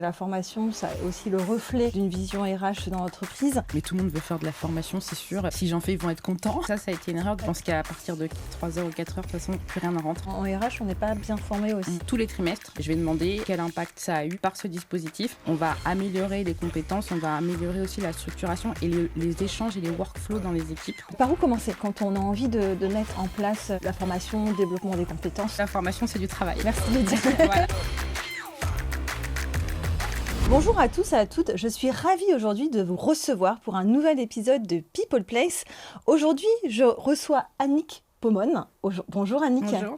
La formation, c'est aussi le reflet d'une vision RH dans l'entreprise. Mais tout le monde veut faire de la formation, c'est sûr. Si j'en fais, ils vont être contents. Ça a été une erreur. Je pense qu'à partir de 3h ou 4h, de toute façon, plus rien ne rentre. En RH, on n'est pas bien formé aussi. Tous les trimestres, je vais demander quel impact ça a eu par ce dispositif. On va améliorer les compétences, on va améliorer aussi la structuration et les échanges et les workflows dans les équipes. Par où commencer quand on a envie de mettre en place la formation, le développement des compétences? La formation, c'est du travail. Merci de le dire. Voilà. Bonjour à tous et à toutes, je suis ravie aujourd'hui de vous recevoir pour un nouvel épisode de People Place. Aujourd'hui, je reçois Annick Pomone. Bonjour Annick. Bonjour.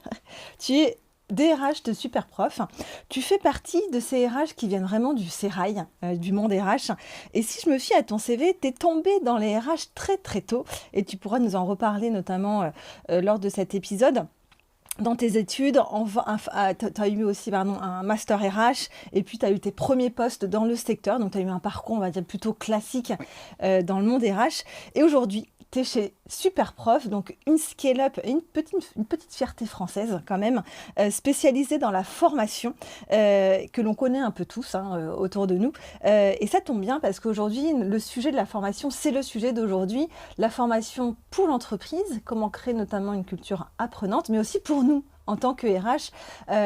Tu es DRH de Superprof. Tu fais partie de ces RH qui viennent vraiment du sérail, du monde RH. Et si je me fie à ton CV, tu es tombée dans les RH très très tôt. Et tu pourras nous en reparler notamment lors de cet épisode. Dans tes études, tu as eu aussi un master RH et puis tu as eu tes premiers postes dans le secteur. Donc tu as eu un parcours, on va dire, plutôt classique dans le monde RH. Et aujourd'hui, tu es chez Superprof, donc une scale-up, une petite fierté française quand même, spécialisée dans la formation, que l'on connaît un peu tous autour de nous. Et ça tombe bien parce qu'aujourd'hui, le sujet de la formation, c'est le sujet d'aujourd'hui. La formation pour l'entreprise, comment créer notamment une culture apprenante, mais aussi pour nous. En tant que RH,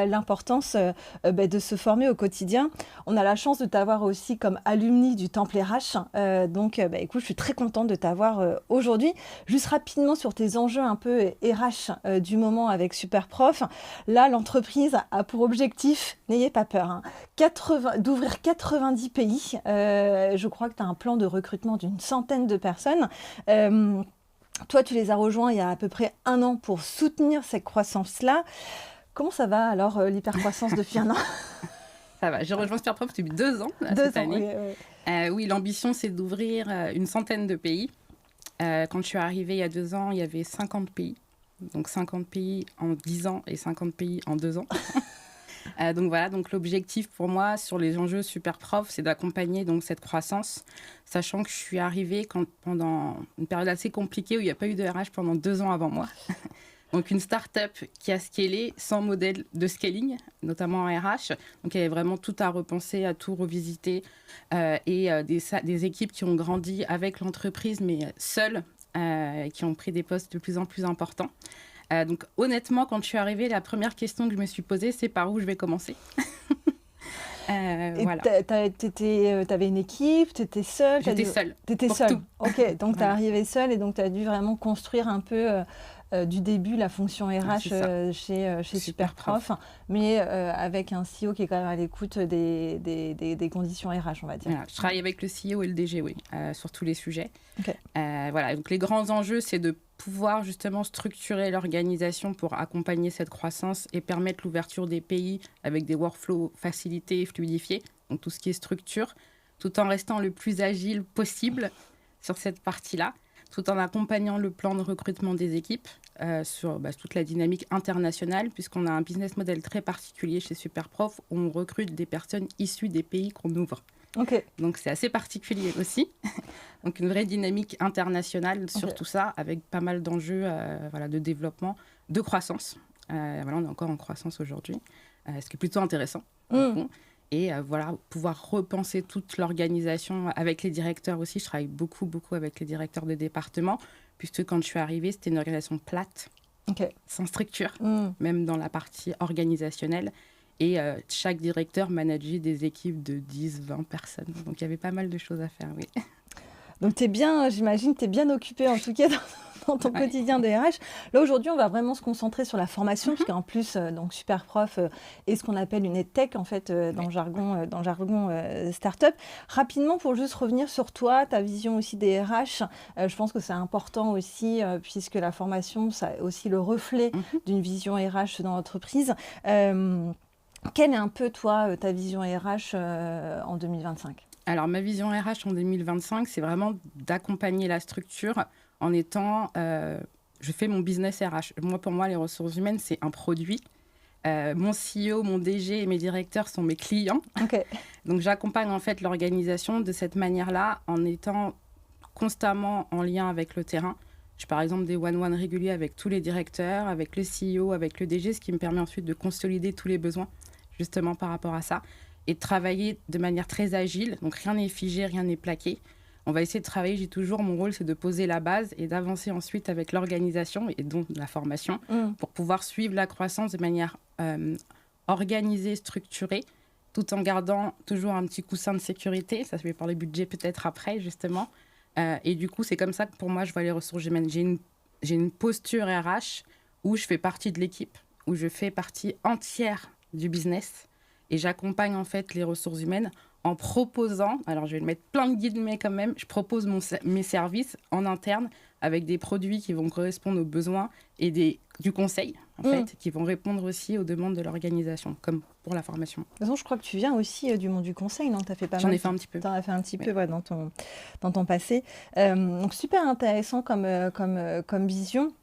l'importance de se former au quotidien. On a la chance de t'avoir aussi comme alumni du Temple RH. Donc, écoute, je suis très contente de t'avoir aujourd'hui. Juste rapidement sur tes enjeux un peu RH du moment avec Superprof. Là, l'entreprise a pour objectif, n'ayez pas peur, d'ouvrir 90 pays. Je crois que tu as un plan de recrutement d'une centaine de personnes. Toi, tu les as rejoints il y a à peu près 1 an pour soutenir cette croissance-là. Comment ça va alors, l'hypercroissance depuis 1 an? Ça va, j'ai rejoint Superprof depuis 2 ans cette année. Oui, l'ambition, c'est d'ouvrir une centaine de pays. Quand je suis arrivée il y a 2 ans, il y avait 50 pays. Donc 50 pays en 10 ans et 50 pays en 2 ans. Donc voilà, donc l'objectif pour moi sur les enjeux Superprof, c'est d'accompagner donc cette croissance, sachant que je suis arrivée pendant une période assez compliquée où il n'y a pas eu de RH pendant 2 ans avant moi. Donc une start-up qui a scalé sans modèle de scaling, notamment en RH. Donc il y avait vraiment tout à repenser, à tout revisiter et des équipes qui ont grandi avec l'entreprise mais seules, qui ont pris des postes de plus en plus importants. Donc honnêtement, quand je suis arrivée, la première question que je me suis posée, c'est par où je vais commencer. Voilà. T'avais une équipe, t'étais seule? J'étais seule. T'étais seule. Tout. Ok, donc t'es arrivée seule et donc t'as dû vraiment construire un peu du début la fonction RH chez Superprof, mais avec un CEO qui est quand même à l'écoute des conditions RH, on va dire. Voilà, je travaille avec le CEO et le DG, oui, sur tous les sujets. Okay. Voilà, donc les grands enjeux, c'est de pouvoir justement structurer l'organisation pour accompagner cette croissance et permettre l'ouverture des pays avec des workflows facilités et fluidifiés, donc tout ce qui est structure, tout en restant le plus agile possible sur cette partie-là, tout en accompagnant le plan de recrutement des équipes sur toute la dynamique internationale, puisqu'on a un business model très particulier chez Superprof, où on recrute des personnes issues des pays qu'on ouvre. Okay. Donc c'est assez particulier aussi. Donc une vraie dynamique internationale sur tout ça, avec pas mal d'enjeux de développement, de croissance. On est encore en croissance aujourd'hui, ce qui est plutôt intéressant. Et pouvoir repenser toute l'organisation avec les directeurs aussi. Je travaille beaucoup avec les directeurs de département, puisque quand je suis arrivée, c'était une organisation plate, sans structure, même dans la partie organisationnelle. Et chaque directeur manageait des équipes de 10-20 personnes. Donc il y avait pas mal de choses à faire, oui. Donc j'imagine, tu es bien occupée en tout cas dans ton quotidien de RH. Là, aujourd'hui, on va vraiment se concentrer sur la formation, puisqu'en plus, donc Superprof est ce qu'on appelle une EdTech, en fait, dans le jargon start-up. Rapidement, pour juste revenir sur toi, ta vision aussi des RH, je pense que c'est important aussi, puisque la formation, c'est aussi le reflet d'une vision RH dans l'entreprise. Quelle est un peu, toi, ta vision RH en 2025 ? Alors, ma vision RH en 2025, c'est vraiment d'accompagner la structure en étant... je fais mon business RH. Pour moi, les ressources humaines, c'est un produit. Mon CEO, mon DG et mes directeurs sont mes clients. Okay. Donc, j'accompagne en fait l'organisation de cette manière-là en étant constamment en lien avec le terrain. Je fais par exemple des one-one réguliers avec tous les directeurs, avec le CEO, avec le DG, ce qui me permet ensuite de consolider tous les besoins, justement par rapport à ça. et de travailler de manière très agile. Donc rien n'est figé, rien n'est plaqué. On va essayer de travailler, j'ai toujours, mon rôle, c'est de poser la base et d'avancer ensuite avec l'organisation et donc la formation pour pouvoir suivre la croissance de manière organisée, structurée, tout en gardant toujours un petit coussin de sécurité. Ça, je vais parler budget peut-être après, justement. Et du coup, c'est comme ça que pour moi, je vois les ressources humaines. J'ai une posture RH où je fais partie de l'équipe, où je fais partie entière du business et j'accompagne en fait les ressources humaines en proposant, alors je vais le mettre plein de guillemets quand même, je propose mes services en interne avec des produits qui vont correspondre aux besoins et du conseil, en fait, qui vont répondre aussi aux demandes de l'organisation, comme pour la formation. De toute façon, je crois que tu viens aussi du monde du conseil, non? J'en ai fait un petit peu. Tu en as fait un petit peu dans ton passé. Donc, super intéressant comme vision.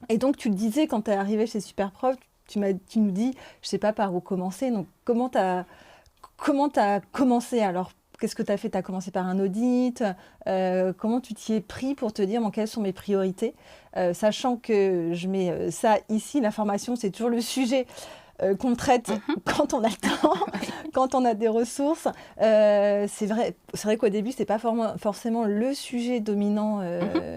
Et donc, tu le disais, quand tu es arrivé chez Superprof, tu nous dis, je ne sais pas par où commencer. Donc, comment tu as commencé alors? Qu'est-ce que tu as fait? Tu as commencé par un audit. Comment tu t'y es pris pour te dire quelles sont mes priorités? Sachant que je mets ça ici, la formation, c'est toujours le sujet qu'on traite quand on a le temps, quand on a des ressources. C'est vrai qu'au début, ce n'est pas forcément le sujet dominant,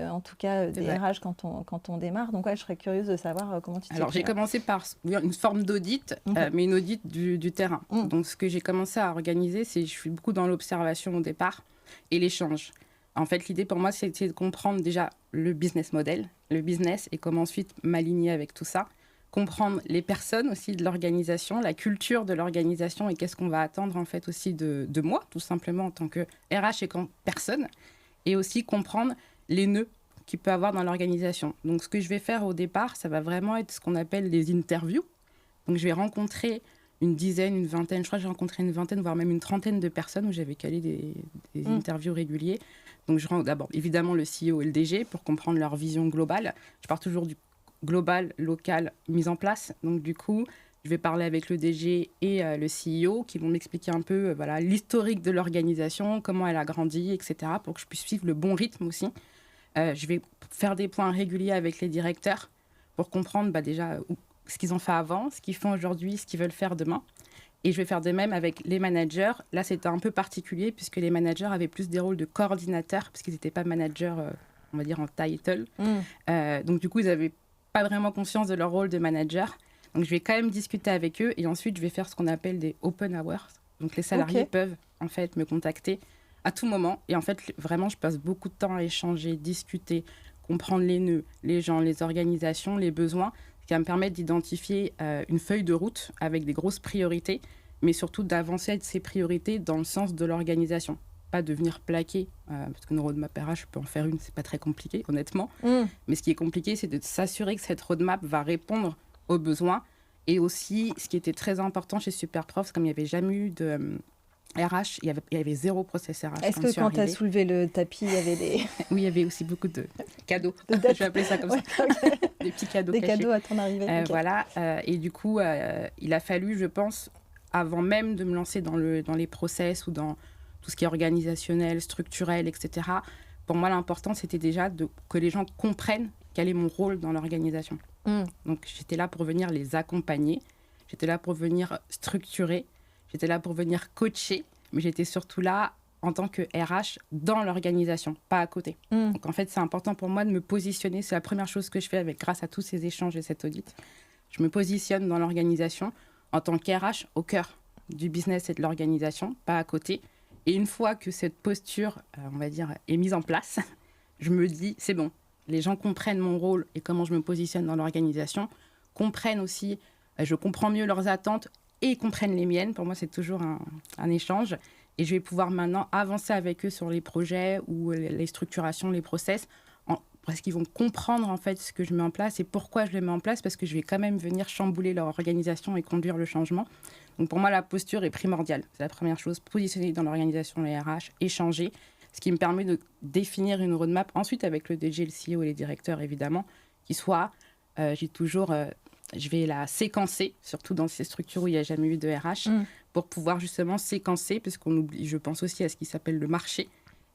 en tout cas des RH quand on démarre. Donc, je serais curieuse de savoir comment tu t'y Alors, j'ai commencé par une forme d'audit, mais une audit du terrain. Donc, ce que j'ai commencé à organiser, je suis beaucoup dans l'observation au départ et l'échange. En fait, l'idée pour moi, c'était de comprendre déjà le business model, le business et comment ensuite m'aligner avec tout ça. Comprendre les personnes aussi de l'organisation, la culture de l'organisation et qu'est-ce qu'on va attendre en fait aussi de moi, tout simplement en tant que RH et comme personne. Et aussi comprendre les nœuds qu'il peut avoir dans l'organisation. Donc ce que je vais faire au départ, ça va vraiment être ce qu'on appelle des interviews. Donc je vais rencontrer une dizaine, une vingtaine, je crois que j'ai rencontré une vingtaine, voire même une trentaine de personnes où j'avais calé des interviews réguliers. Donc je rencontre d'abord évidemment le CEO et le DG pour comprendre leur vision globale. Je pars toujours du global, local, mise en place. Donc, du coup, je vais parler avec le DG et le CEO qui vont m'expliquer un peu l'historique de l'organisation, comment elle a grandi, etc., pour que je puisse suivre le bon rythme aussi. Je vais faire des points réguliers avec les directeurs pour comprendre déjà ce qu'ils ont fait avant, ce qu'ils font aujourd'hui, ce qu'ils veulent faire demain. Et je vais faire de même avec les managers. Là, c'était un peu particulier puisque les managers avaient plus des rôles de coordinateurs puisqu'ils n'étaient pas managers, on va dire, en title. Donc, du coup, ils avaient pas vraiment conscience de leur rôle de manager. Donc, je vais quand même discuter avec eux et ensuite, je vais faire ce qu'on appelle des open hours. Donc, les salariés peuvent, en fait, me contacter à tout moment. Et en fait, vraiment, je passe beaucoup de temps à échanger, discuter, comprendre les nœuds, les gens, les organisations, les besoins, ce qui va me permettre d'identifier une feuille de route avec des grosses priorités, mais surtout d'avancer avec ces priorités dans le sens de l'organisation. Pas de venir plaquer, parce qu'une roadmap RH, je peux en faire une, c'est pas très compliqué, honnêtement. Mais ce qui est compliqué, c'est de s'assurer que cette roadmap va répondre aux besoins. Et aussi, ce qui était très important chez Superprof, comme il n'y avait jamais eu de RH, il y avait zéro process RH. Est-ce que quand tu as soulevé le tapis, il y avait des... Oui, il y avait aussi beaucoup de cadeaux. Je vais appeler ça comme ça. Des petits cadeaux des cachés. Cadeaux à ton arrivée. Voilà. Et du coup, il a fallu, je pense, avant même de me lancer dans les process ou dans tout ce qui est organisationnel, structurel, etc. Pour moi, l'important, c'était déjà que les gens comprennent quel est mon rôle dans l'organisation. Donc, j'étais là pour venir les accompagner. J'étais là pour venir structurer. J'étais là pour venir coacher. Mais j'étais surtout là en tant que RH dans l'organisation, pas à côté. Donc, en fait, c'est important pour moi de me positionner. C'est la première chose que je fais grâce à tous ces échanges et cet audit. Je me positionne dans l'organisation en tant qu'RH au cœur du business et de l'organisation, pas à côté. Et une fois que cette posture, on va dire, est mise en place, je me dis, c'est bon, les gens comprennent mon rôle et comment je me positionne dans l'organisation, comprennent aussi, je comprends mieux leurs attentes et comprennent les miennes. Pour moi, c'est toujours un échange. Et je vais pouvoir maintenant avancer avec eux sur les projets ou les structurations, les process, parce qu'ils vont comprendre en fait ce que je mets en place et pourquoi je le mets en place, parce que je vais quand même venir chambouler leur organisation et conduire le changement. Donc pour moi, la posture est primordiale. C'est la première chose, positionner dans l'organisation les RH, échanger, ce qui me permet de définir une roadmap ensuite avec le DG, le CEO et les directeurs évidemment, qui soit, je vais la séquencer, surtout dans ces structures où il n'y a jamais eu de RH, pour pouvoir justement séquencer, parce qu'on oublie, je pense aussi à ce qui s'appelle le marché,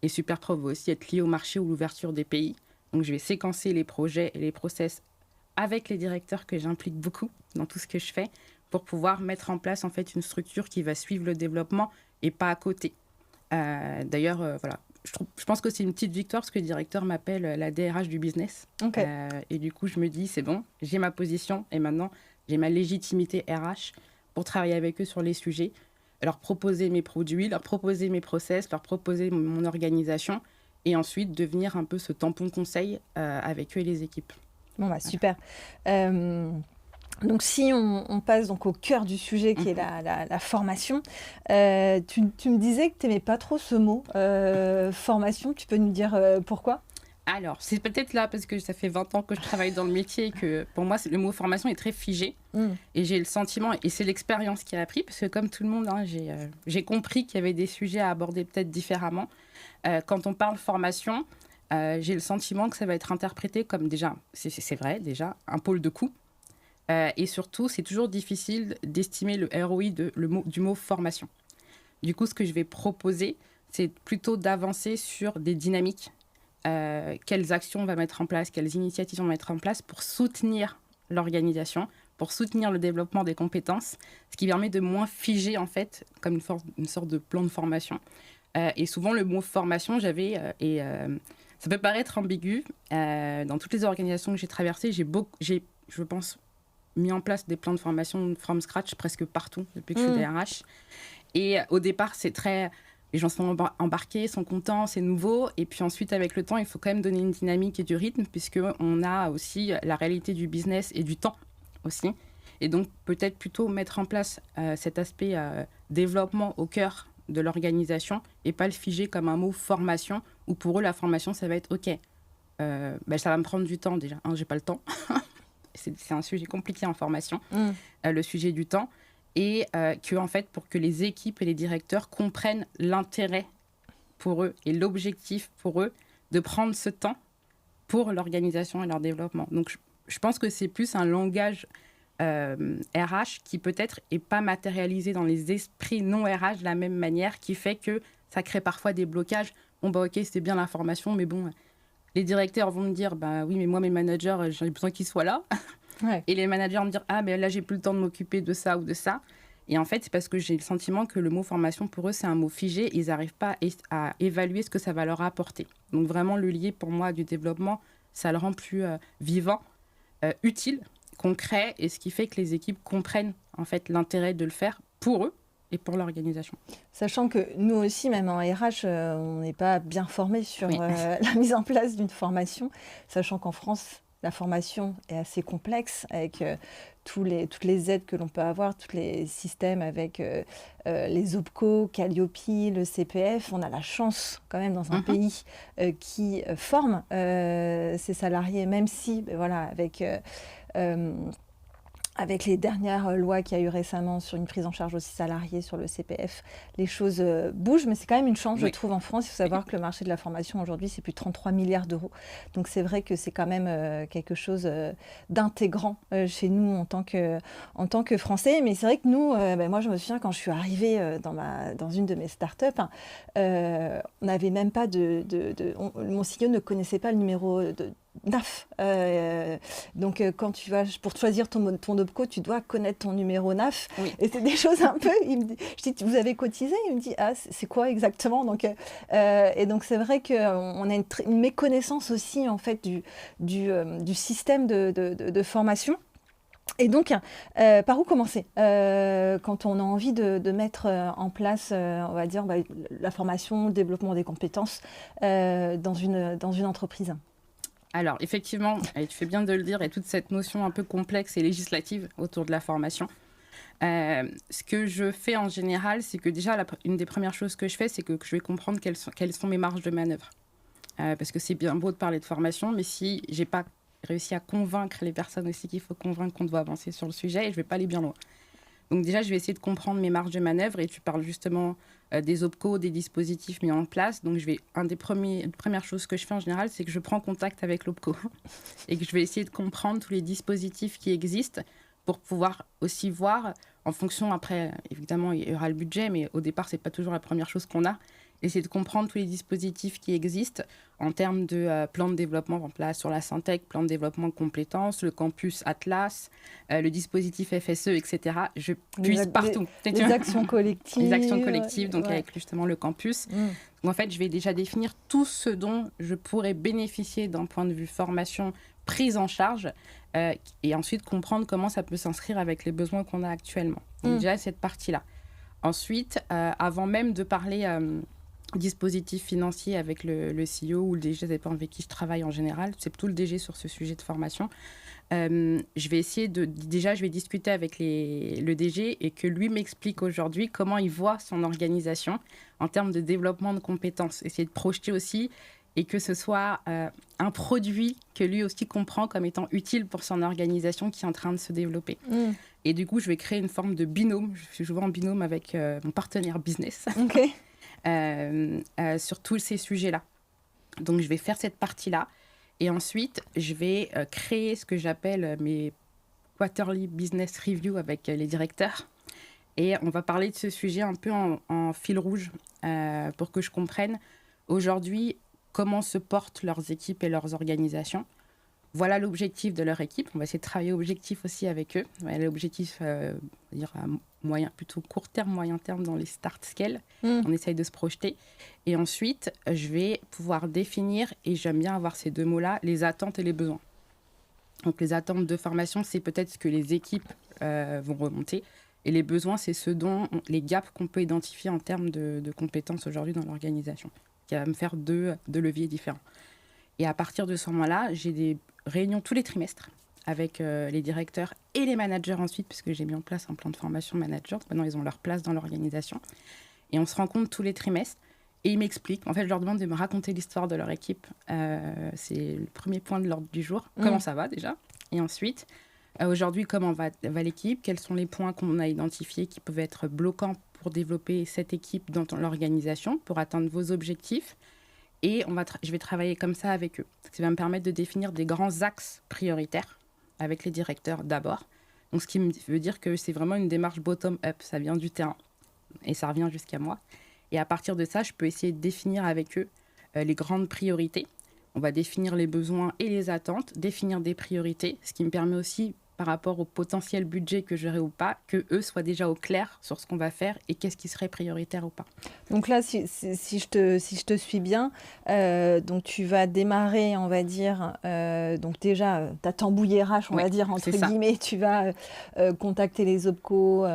et Superprof va aussi être lié au marché ou l'ouverture des pays. Donc je vais séquencer les projets et les process avec les directeurs que j'implique beaucoup dans tout ce que je fais, pour pouvoir mettre en place en fait une structure qui va suivre le développement et pas à côté. D'ailleurs, voilà, je pense que c'est une petite victoire parce que le directeur m'appelle la DRH du business. Okay. Et du coup, je me dis, c'est bon, j'ai ma position et maintenant, j'ai ma légitimité RH pour travailler avec eux sur les sujets, leur proposer mes produits, leur proposer mes process, leur proposer mon organisation et ensuite devenir un peu ce tampon conseil avec eux et les équipes. Bon, bah, super. Donc, si on passe donc au cœur du sujet qui est la formation, tu me disais que tu n'aimais pas trop ce mot, formation. Tu peux nous dire pourquoi ? Alors, c'est peut-être là parce que ça fait 20 ans que je travaille dans le métier et que pour moi, le mot formation est très figé. Et j'ai le sentiment, et c'est l'expérience qui a appris, parce que comme tout le monde, hein, j'ai compris qu'il y avait des sujets à aborder peut-être différemment. Quand on parle formation, j'ai le sentiment que ça va être interprété comme déjà, c'est vrai, déjà, un pôle de coût. Et surtout, c'est toujours difficile d'estimer le ROI du mot formation. Du coup, ce que je vais proposer, c'est plutôt d'avancer sur des dynamiques. Quelles actions on va mettre en place, quelles initiatives on va mettre en place pour soutenir l'organisation, pour soutenir le développement des compétences, ce qui permet de moins figer, en fait, comme une sorte de plan de formation. Et souvent, le mot formation, ça peut paraître ambigu. Dans toutes les organisations que j'ai traversées, j'ai, je pense, mis en place des plans de formation from scratch presque partout depuis que je suis DRH. Et au départ, c'est très... Les gens sont embarqués, sont contents, c'est nouveau. Et puis ensuite, avec le temps, il faut quand même donner une dynamique et du rythme puisqu'on a aussi la réalité du business et du temps aussi. Et donc, peut-être plutôt mettre en place cet aspect développement au cœur de l'organisation et pas le figer comme un mot formation où pour eux, la formation, ça va être OK. Ça va me prendre du temps déjà. J'ai pas le temps. C'est un sujet compliqué en formation, le sujet du temps. Et que, en fait, pour que les équipes et les directeurs comprennent l'intérêt pour eux et l'objectif pour eux de prendre ce temps pour l'organisation et leur développement. Donc, je pense que c'est plus un langage RH qui peut-être n'est pas matérialisé dans les esprits non RH de la même manière, qui fait que ça crée parfois des blocages. Bon, OK, c'était bien l'information, mais bon, les directeurs vont me dire, oui, mais moi, mes managers, j'ai besoin qu'ils soient là. Ouais. Et les managers vont me dire, mais là, j'ai plus le temps de m'occuper de ça ou de ça. Et en fait, c'est parce que j'ai le sentiment que le mot formation, pour eux, c'est un mot figé. Ils n'arrivent pas à évaluer ce que ça va leur apporter. Donc vraiment, le lier, pour moi, du développement, ça le rend plus vivant, utile, concret, et ce qui fait que les équipes comprennent, en fait, l'intérêt de le faire pour eux et pour l'organisation. Sachant que nous aussi, même en RH, on n'est pas bien formés sur la mise en place d'une formation, sachant qu'en France, la formation est assez complexe avec toutes les aides que l'on peut avoir, tous les systèmes avec les OPCO, Calliope, le CPF. On a la chance quand même dans un pays qui forme ses salariés, même si, avec les dernières lois qu'il y a eu récemment sur une prise en charge aussi salariée sur le CPF, les choses bougent, mais c'est quand même une chance, je trouve, en France. Il faut savoir que le marché de la formation aujourd'hui, c'est plus de 33 milliards d'euros. Donc c'est vrai que c'est quand même quelque chose d'intégrant chez nous en tant que Français. Mais c'est vrai que nous, moi je me souviens quand je suis arrivée dans une de mes startups, on n'avait même pas mon CEO ne connaissait pas le numéro de NAF. Donc, quand tu vas pour choisir ton OPCO, tu dois connaître ton numéro NAF. Oui. Et c'est des choses un peu... je dis, vous avez cotisé ? Il me dit, c'est quoi exactement ? Donc, et donc, c'est vrai qu'on a une méconnaissance aussi, en fait, du système de formation. Et donc, par où commencer quand on a envie de mettre en place, on va dire, la formation, le développement des compétences dans une entreprise ? Alors, effectivement, et tu fais bien de le dire, il y a toute cette notion un peu complexe et législative autour de la formation. Ce que je fais en général, c'est que déjà, une des premières choses que je fais, c'est que je vais comprendre quelles sont mes marges de manœuvre. Parce que c'est bien beau de parler de formation, mais si je n'ai pas réussi à convaincre les personnes aussi qu'il faut convaincre qu'on doit avancer sur le sujet, et je ne vais pas aller bien loin. Donc déjà, je vais essayer de comprendre mes marges de manœuvre, et tu parles justement des OPCO, des dispositifs mis en place. Donc une des premières choses que je fais en général, c'est que je prends contact avec l'OPCO et que je vais essayer de comprendre tous les dispositifs qui existent pour pouvoir aussi voir, en fonction, après, évidemment, il y aura le budget, mais au départ, ce n'est pas toujours la première chose qu'on a. essayer de comprendre tous les dispositifs qui existent en termes de plan de développement, par exemple là, sur la Syntec, plan de développement de compétences, le campus Atlas, le dispositif FSE, etc. Je puise partout. Les actions collectives. Les actions collectives, donc ouais. avec justement le campus. Donc en fait, je vais déjà définir tout ce dont je pourrais bénéficier d'un point de vue formation, prise en charge, et ensuite comprendre comment ça peut s'inscrire avec les besoins qu'on a actuellement. Donc déjà, cette partie-là. Ensuite, avant même de parler dispositif financier avec le CEO ou le DG, ça dépend avec qui je travaille en général, c'est plutôt le DG sur ce sujet de formation. Je vais essayer je vais discuter avec le DG et que lui m'explique aujourd'hui comment il voit son organisation en termes de développement de compétences. Essayer de projeter aussi et que ce soit un produit que lui aussi comprend comme étant utile pour son organisation qui est en train de se développer. Et du coup, je vais créer une forme de binôme. Je suis souvent en binôme avec mon partenaire business. Okay. Sur tous ces sujets-là. Donc, je vais faire cette partie-là. Et ensuite, je vais créer ce que j'appelle mes quarterly business review avec les directeurs. Et on va parler de ce sujet un peu en fil rouge pour que je comprenne aujourd'hui comment se portent leurs équipes et leurs organisations. Voilà l'objectif de leur équipe. On va essayer de travailler objectif aussi avec eux. L'objectif, dire à plutôt court terme, moyen terme dans les start scale. On essaye de se projeter. Et ensuite, je vais pouvoir définir, et j'aime bien avoir ces deux mots-là, les attentes et les besoins. Donc les attentes de formation, c'est peut-être ce que les équipes vont remonter. Et les besoins, c'est les gaps qu'on peut identifier en termes de compétences aujourd'hui dans l'organisation, qui va me faire deux leviers différents. Et à partir de ce moment-là, j'ai des réunions tous les trimestres avec les directeurs et les managers ensuite, puisque j'ai mis en place un plan de formation manager. Maintenant, ils ont leur place dans l'organisation. Et on se rencontre tous les trimestres et ils m'expliquent. En fait, je leur demande de me raconter l'histoire de leur équipe. C'est le premier point de l'ordre du jour. Comment ça va déjà ? Et ensuite, aujourd'hui, comment va l'équipe ? Quels sont les points qu'on a identifiés qui peuvent être bloquants pour développer cette équipe dans l'organisation, pour atteindre vos objectifs ? Et je vais travailler comme ça avec eux. Ça va me permettre de définir des grands axes prioritaires avec les directeurs d'abord. Donc, ce qui veut dire que c'est vraiment une démarche bottom-up. Ça vient du terrain et ça revient jusqu'à moi. Et à partir de ça, je peux essayer de définir avec eux les grandes priorités. On va définir les besoins et les attentes, définir des priorités, ce qui me permet aussi, par rapport au potentiel budget que j'aurai ou pas, qu'eux soient déjà au clair sur ce qu'on va faire et qu'est-ce qui serait prioritaire ou pas. Donc là, si je te suis bien, donc tu vas démarrer, on va dire, donc déjà, ta tambouille RH, on va dire, entre guillemets, tu vas contacter les OPCO,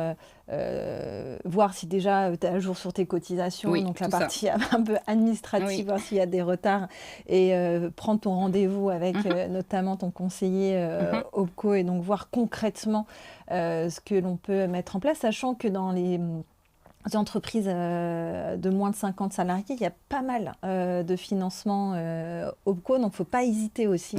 voir si déjà tu es à jour sur tes cotisations, donc la partie un peu administrative, voir s'il y a des retards, et prendre ton rendez-vous avec notamment ton conseiller OPCO, et donc voir concrètement ce que l'on peut mettre en place, sachant que dans les entreprises de moins de 50 salariés, il y a pas mal de financements OPCO, donc il ne faut pas hésiter aussi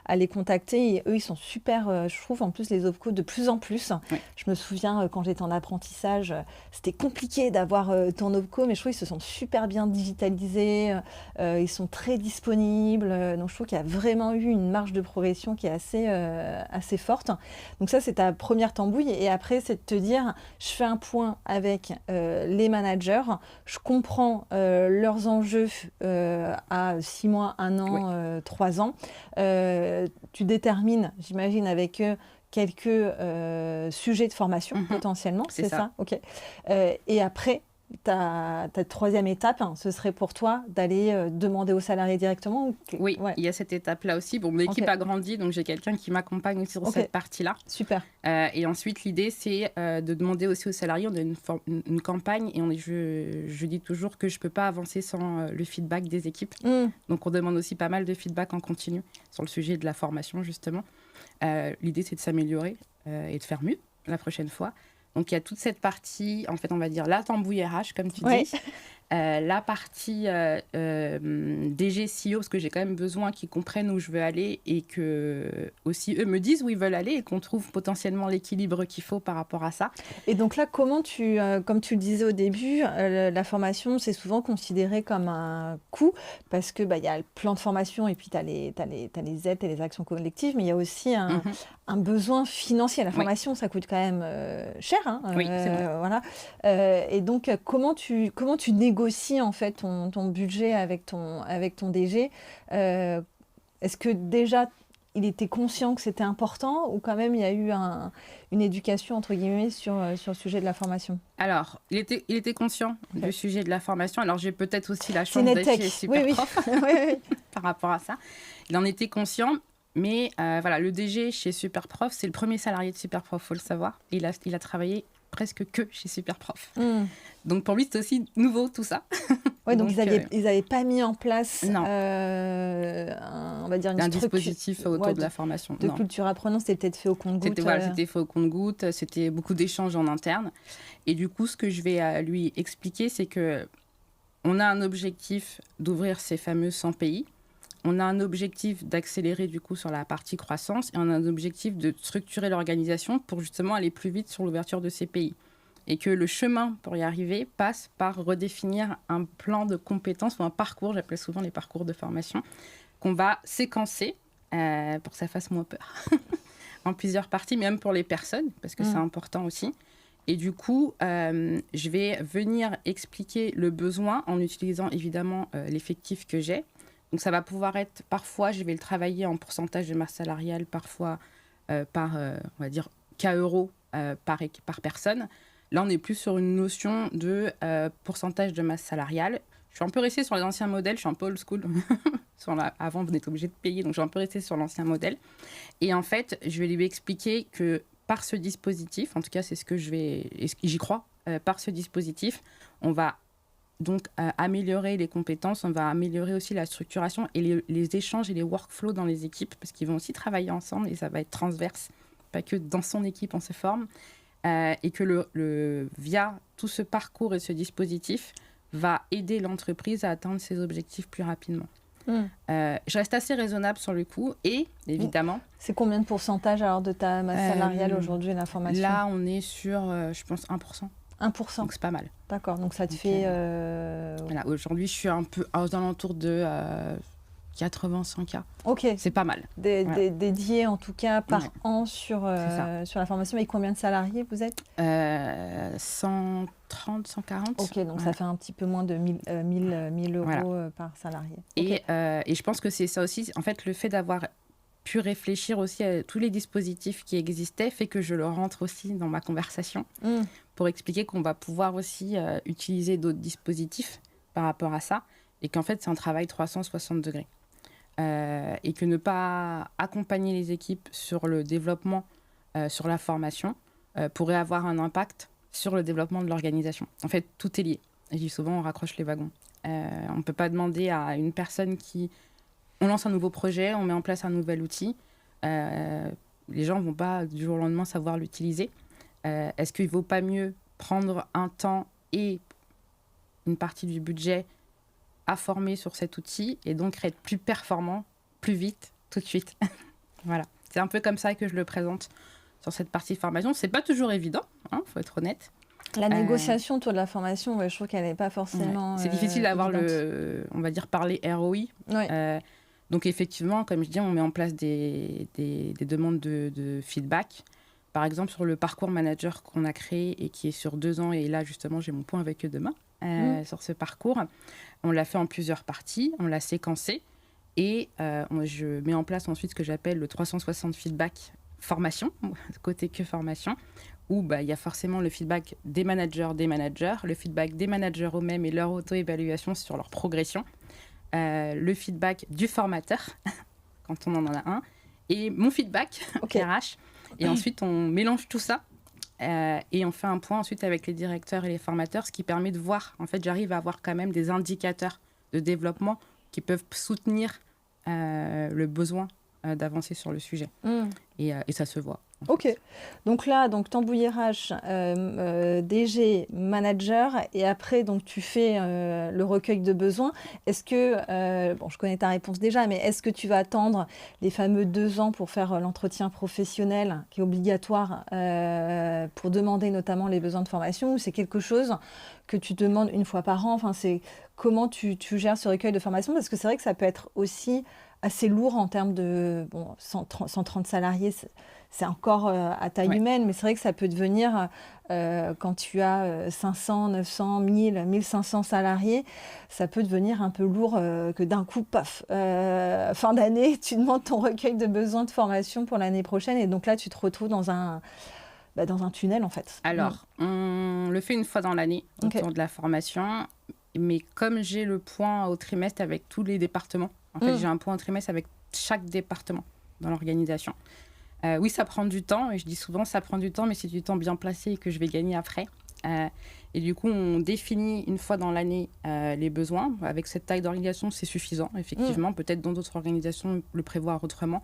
à les contacter. Et eux, ils sont super, je trouve, en plus, les OPCO, de plus en plus. Je me souviens, quand j'étais en apprentissage, c'était compliqué d'avoir ton OPCO, mais je trouve qu'ils se sont super bien digitalisés, ils sont très disponibles, donc je trouve qu'il y a vraiment eu une marge de progression qui est assez forte. Donc ça, c'est ta première tambouille, et après, c'est de te dire, je fais un point avec les managers, je comprends leurs enjeux à 6 mois, 1 an, 3 ans. Tu détermines, j'imagine, avec eux quelques sujets de formation potentiellement, c'est ça? Ok. Et après, ta troisième étape, ce serait pour toi d'aller demander aux salariés directement Oui, il y a cette étape-là aussi. Bon, mon équipe a grandi, donc j'ai quelqu'un qui m'accompagne aussi sur cette partie-là. Super. Et ensuite, l'idée, c'est de demander aussi aux salariés. On a une campagne et je dis toujours que je ne peux pas avancer sans le feedback des équipes. Donc, on demande aussi pas mal de feedback en continu sur le sujet de la formation, justement. L'idée, c'est de s'améliorer et de faire mieux la prochaine fois. Donc, il y a toute cette partie, en fait, on va dire la tambouille RH, comme tu dis. La partie DG, CEO, parce que j'ai quand même besoin qu'ils comprennent où je veux aller et que aussi eux me disent où ils veulent aller et qu'on trouve potentiellement l'équilibre qu'il faut par rapport à ça. Et donc là, comment comme tu le disais au début, la formation, c'est souvent considéré comme un coût parce que y a le plan de formation et puis tu as les aides et les actions collectives, mais il y a aussi un besoin financier. La formation, ça coûte quand même cher. Oui, c'est vrai. Voilà. Et donc, comment tu négocies négocies en fait ton budget avec ton DG, est-ce que déjà il était conscient que c'était important ou quand même il y a eu une éducation entre guillemets sur le sujet de la formation? Alors, il était conscient du sujet de la formation. Alors, j'ai peut-être aussi la chance d'être chez Superprof par rapport à ça. Il en était conscient, mais voilà, le DG chez Superprof, c'est le premier salarié de Superprof, il faut le savoir. Il a travaillé presque que chez Superprof. Donc, pour lui, c'était aussi nouveau tout ça. Oui, donc ils n'avaient pas mis en place on va dire un dispositif autour de la formation. De culture apprenante, c'était peut-être fait au compte-gouttes. C'était fait au compte-gouttes, c'était beaucoup d'échanges en interne. Et du coup, ce que je vais lui expliquer, c'est qu'on a un objectif d'ouvrir ces fameux 100 pays. On a un objectif d'accélérer du coup sur la partie croissance et on a un objectif de structurer l'organisation pour justement aller plus vite sur l'ouverture de ces pays. Et que le chemin pour y arriver passe par redéfinir un plan de compétences ou un parcours, j'appelle souvent les parcours de formation, qu'on va séquencer pour que ça fasse moins peur, en plusieurs parties, même pour les personnes, parce que c'est important aussi. Et du coup, je vais venir expliquer le besoin en utilisant évidemment l'effectif que j'ai. Donc ça va pouvoir être, parfois, je vais le travailler en pourcentage de masse salariale, parfois par, on va dire, K euros par personne. Là, on est plus sur une notion de pourcentage de masse salariale. Je suis un peu restée sur les anciens modèles, je suis un peu old school. Avant, vous êtes obligé de payer, donc je suis un peu restée sur l'ancien modèle. Et en fait, je vais lui expliquer que par ce dispositif, en tout cas, c'est ce que j'y crois, par ce dispositif, on va donc améliorer les compétences, on va améliorer aussi la structuration et les échanges et les workflows dans les équipes, parce qu'ils vont aussi travailler ensemble et ça va être transverse, pas que dans son équipe on se forme. Et que via tout ce parcours et ce dispositif va aider l'entreprise à atteindre ses objectifs plus rapidement. Je reste assez raisonnable sur le coup et évidemment... C'est combien de pourcentage alors de ta masse salariale aujourd'hui, la formation? Là, on est sur, je pense, 1%. 1%. Donc c'est pas mal. D'accord, donc ça te fait... Voilà, aujourd'hui, je suis un peu aux alentours de 80-100 cas. Ok. C'est pas mal. Dédié en tout cas par an sur la formation. Et combien de salariés vous êtes? 130, 140. Ok, donc ça fait un petit peu moins de 1000 euros par salarié. Et je pense que c'est ça aussi. En fait, le fait d'avoir pu réfléchir aussi à tous les dispositifs qui existaient fait que je le rentre aussi dans ma conversation pour expliquer qu'on va pouvoir aussi utiliser d'autres dispositifs par rapport à ça et qu'en fait, c'est un travail 360 degrés. Et que ne pas accompagner les équipes sur le développement, sur la formation, pourrait avoir un impact sur le développement de l'organisation. En fait, tout est lié. Je dis souvent, on raccroche les wagons. On ne peut pas demander à une personne qui... On lance un nouveau projet, on met en place un nouvel outil. Les gens ne vont pas du jour au lendemain savoir l'utiliser. Est-ce qu'il ne vaut pas mieux prendre un temps et une partie du budget à former sur cet outil et donc être plus performant, plus vite, tout de suite? Voilà. C'est un peu comme ça que je le présente sur cette partie formation. Ce n'est pas toujours évident, faut être honnête. La négociation autour de la formation, je trouve qu'elle n'est pas forcément... C'est difficile d'avoir on va dire, parler ROI. Donc effectivement, comme je dis, on met en place des demandes de feedback. Par exemple, sur le parcours manager qu'on a créé et qui est sur 2 ans, et là justement j'ai mon point avec eux demain, sur ce parcours, on l'a fait en plusieurs parties, on l'a séquencé et je mets en place ensuite ce que j'appelle le 360 feedback formation, côté que formation, où il y a forcément le feedback des managers, le feedback des managers eux-mêmes et leur auto-évaluation sur leur progression, le feedback du formateur, quand on en a un, et mon feedback, RH. Et ensuite, on mélange tout ça et on fait un point ensuite avec les directeurs et les formateurs, ce qui permet de voir, en fait, j'arrive à avoir quand même des indicateurs de développement qui peuvent soutenir le besoin d'avancer sur le sujet. Et ça se voit. Ok. Donc là, Tambouille RH, DG, manager, et après, donc, tu fais le recueil de besoins. Est-ce que, je connais ta réponse déjà, mais est-ce que tu vas attendre les fameux 2 ans pour faire l'entretien professionnel qui est obligatoire pour demander notamment les besoins de formation, ou c'est quelque chose que tu demandes une fois par an? Enfin, c'est comment tu gères ce recueil de formation? Parce que c'est vrai que ça peut être aussi assez lourd en termes de 130 salariés. C'est encore à taille humaine, mais c'est vrai que ça peut devenir, quand tu as 500, 900, 1000, 1500 salariés, ça peut devenir un peu lourd que d'un coup, paf, fin d'année, tu demandes ton recueil de besoins de formation pour l'année prochaine. Et donc là, tu te retrouves dans un tunnel, en fait. Alors, on le fait une fois dans l'année, autour de la formation. Mais comme j'ai le point au trimestre avec tous les départements, en fait, j'ai un point au trimestre avec chaque département dans l'organisation. Oui, ça prend du temps, et je dis souvent ça prend du temps, mais c'est du temps bien placé et que je vais gagner après. Et du coup, on définit une fois dans l'année les besoins. Avec cette taille d'organisation, c'est suffisant, effectivement. Peut-être dans d'autres organisations, le prévoir autrement.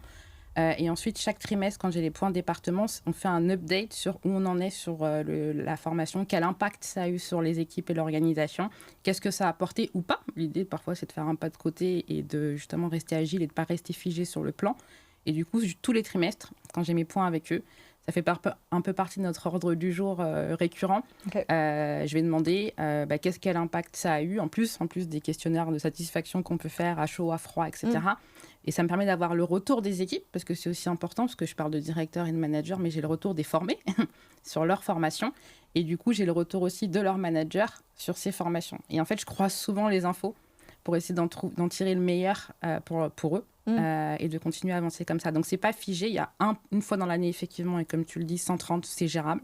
Et ensuite, chaque trimestre, quand j'ai les points départements, on fait un update sur où on en est sur la formation, quel impact ça a eu sur les équipes et l'organisation, qu'est-ce que ça a apporté ou pas. L'idée, parfois, c'est de faire un pas de côté et de justement rester agile et de ne pas rester figé sur le plan. Et du coup, tous les trimestres, quand j'ai mes points avec eux, ça fait un peu partie de notre ordre du jour récurrent. Je vais demander quel impact ça a eu, en plus des questionnaires de satisfaction qu'on peut faire à chaud, à froid, etc. Et ça me permet d'avoir le retour des équipes, parce que c'est aussi important, parce que je parle de directeur et de manager, mais j'ai le retour des formés sur leur formation. Et du coup, j'ai le retour aussi de leur manager sur ces formations. Et en fait, je croise souvent les infos pour essayer d'en tirer le meilleur pour eux. Et de continuer à avancer comme ça. Donc, c'est pas figé. Il y a une fois dans l'année, effectivement, et comme tu le dis, 130, c'est gérable.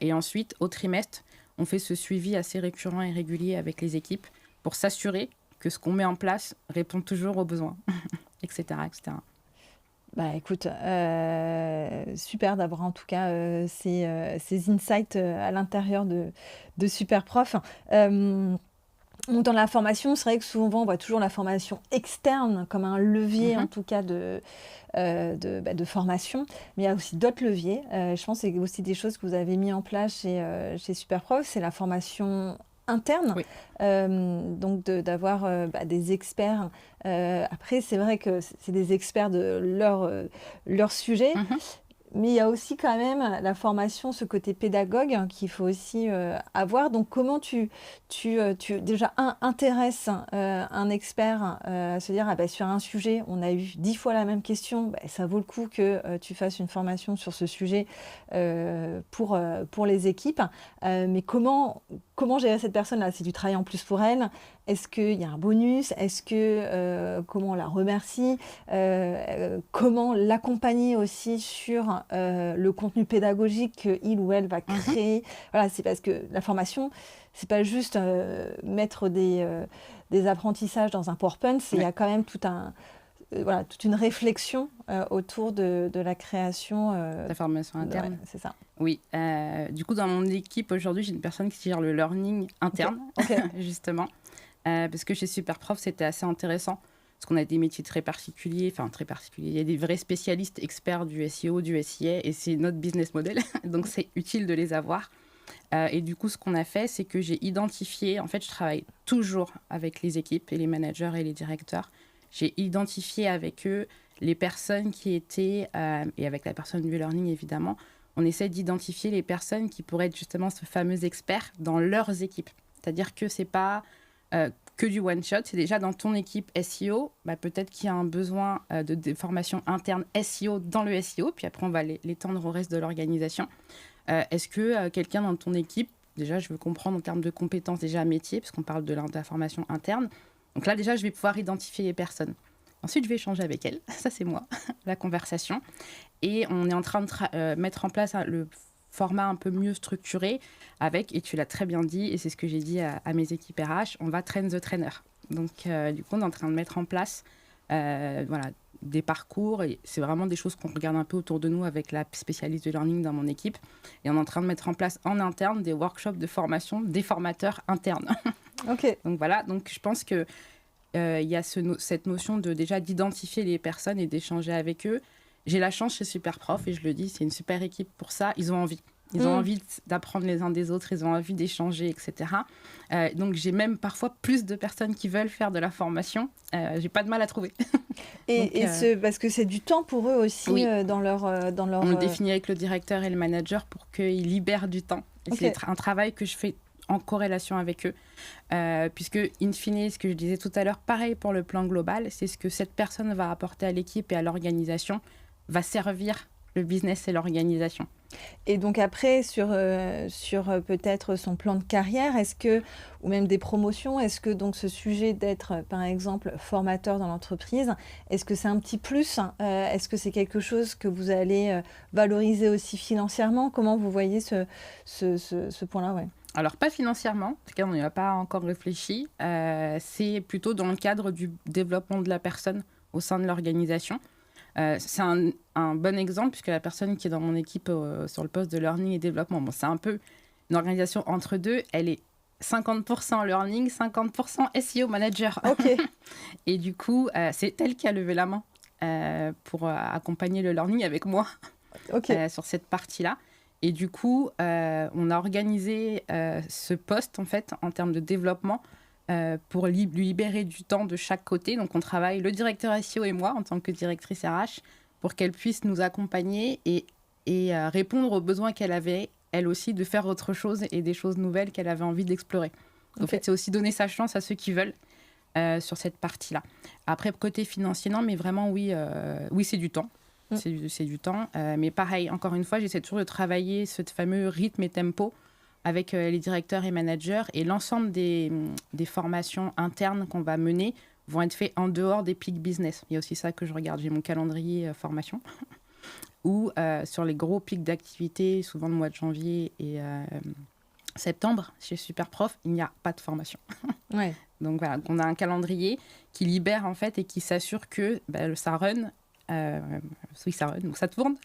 Et ensuite, au trimestre, on fait ce suivi assez récurrent et régulier avec les équipes pour s'assurer que ce qu'on met en place répond toujours aux besoins, etc., etc. Bah, écoute, super d'avoir en tout cas ces insights à l'intérieur de Superprof. Dans la formation, c'est vrai que souvent on voit toujours la formation externe comme un levier en tout cas de formation, mais il y a aussi d'autres leviers. Je pense que c'est aussi des choses que vous avez mis en place chez Superprof, c'est la formation interne, donc d'avoir des experts. Après, c'est vrai que c'est des experts de leur sujet. Mais il y a aussi quand même la formation, ce côté pédagogue qu'il faut aussi avoir. Donc, comment tu déjà, intéresses un expert à se dire, sur un sujet, on a eu 10 fois la même question, ça vaut le coup que tu fasses une formation sur ce sujet pour les équipes. Mais comment gérer cette personne-là? C'est du travail en plus pour elle. Est-ce qu'il y a un bonus? Est-ce que comment on la remercie? Comment l'accompagner aussi sur le contenu pédagogique qu'il ou elle va créer? Voilà, c'est parce que la formation, c'est pas juste mettre des apprentissages dans un PowerPoint. Il y a quand même toute une réflexion autour de la création. La formation interne. C'est ça. Oui. Du coup, dans mon équipe, aujourd'hui, j'ai une personne qui gère le learning interne, justement. Parce que chez Superprof, c'était assez intéressant. Parce qu'on a des métiers très particuliers. Il y a des vrais spécialistes experts du SEO, du SIA, et c'est notre business model. Donc, c'est utile de les avoir. Et du coup, ce qu'on a fait, c'est que j'ai identifié... En fait, je travaille toujours avec les équipes et les managers et les directeurs. J'ai identifié avec eux les personnes qui étaient... et avec la personne du learning, évidemment, on essaie d'identifier les personnes qui pourraient être justement ce fameux expert dans leurs équipes. C'est-à-dire que ce n'est pas que du one-shot. C'est déjà dans ton équipe SEO, peut-être qu'il y a un besoin de formation interne SEO dans le SEO, puis après, on va l'étendre au reste de l'organisation. Est-ce que quelqu'un dans ton équipe, déjà, je veux comprendre en termes de compétences déjà métier, parce qu'on parle de la formation interne. Donc là, déjà, je vais pouvoir identifier les personnes. Ensuite, je vais échanger avec elles. Ça, c'est moi, la conversation. Et on est en train de mettre en place le format un peu mieux structuré avec, et tu l'as très bien dit, et c'est ce que j'ai dit à mes équipes RH, on va train the trainer. Donc, du coup, on est en train de mettre en place des parcours. Et c'est vraiment des choses qu'on regarde un peu autour de nous avec la spécialiste de learning dans mon équipe. Et on est en train de mettre en place en interne des workshops de formation des formateurs internes. Donc, voilà. Donc, je pense que il y a cette notion d'identifier les personnes et d'échanger avec eux. J'ai la chance chez Superprof, et je le dis, c'est une super équipe pour ça. Ils ont envie. Ils ont envie d'apprendre les uns des autres, ils ont envie d'échanger, etc. Donc, j'ai même parfois plus de personnes qui veulent faire de la formation. J'ai pas de mal à trouver. Parce que c'est du temps pour eux aussi dans leur... On le définit avec le directeur et le manager pour qu'ils libèrent du temps. Et c'est un travail que je fais en corrélation avec eux. Puisque, in fine, ce que je disais tout à l'heure, pareil pour le plan global, c'est ce que cette personne va apporter à l'équipe et à l'organisation, va servir le business et l'organisation. Et donc après, sur peut-être son plan de carrière, ou même des promotions, est-ce que donc ce sujet d'être, par exemple, formateur dans l'entreprise, est-ce que c'est un petit plus? Est-ce que c'est quelque chose que vous allez valoriser aussi financièrement? Comment vous voyez ce point-là? Ouais. Alors, pas financièrement, en tout cas, on n'y a pas encore réfléchi. C'est plutôt dans le cadre du développement de la personne au sein de l'organisation. C'est un bon exemple, puisque la personne qui est dans mon équipe sur le poste de learning et développement, bon, c'est un peu une organisation entre deux. Elle est 50% learning, 50% SEO manager. Ok. Et du coup, c'est elle qui a levé la main pour accompagner le learning avec moi sur cette partie-là. Et du coup, on a organisé ce poste, en fait, en termes de développement, pour lui libérer du temps de chaque côté. Donc, on travaille, le directeur SEO et moi, en tant que directrice RH, pour qu'elle puisse nous accompagner et répondre aux besoins qu'elle avait, elle aussi, de faire autre chose et des choses nouvelles qu'elle avait envie d'explorer. Okay. En fait, c'est aussi donner sa chance à ceux qui veulent sur cette partie-là. Après, côté financier, non, mais vraiment, oui, c'est du temps. C'est du temps. Mais pareil, encore une fois, j'essaie toujours de travailler ce fameux rythme et tempo avec les directeurs et managers, et l'ensemble des formations internes qu'on va mener vont être faites en dehors des peak business. Il y a aussi ça que je regarde. J'ai mon calendrier formation où sur les gros pics d'activité, souvent le mois de janvier et septembre, chez Superprof, il n'y a pas de formation. Ouais. Donc voilà, on a un calendrier qui libère en fait et qui s'assure que ça run, donc ça tourne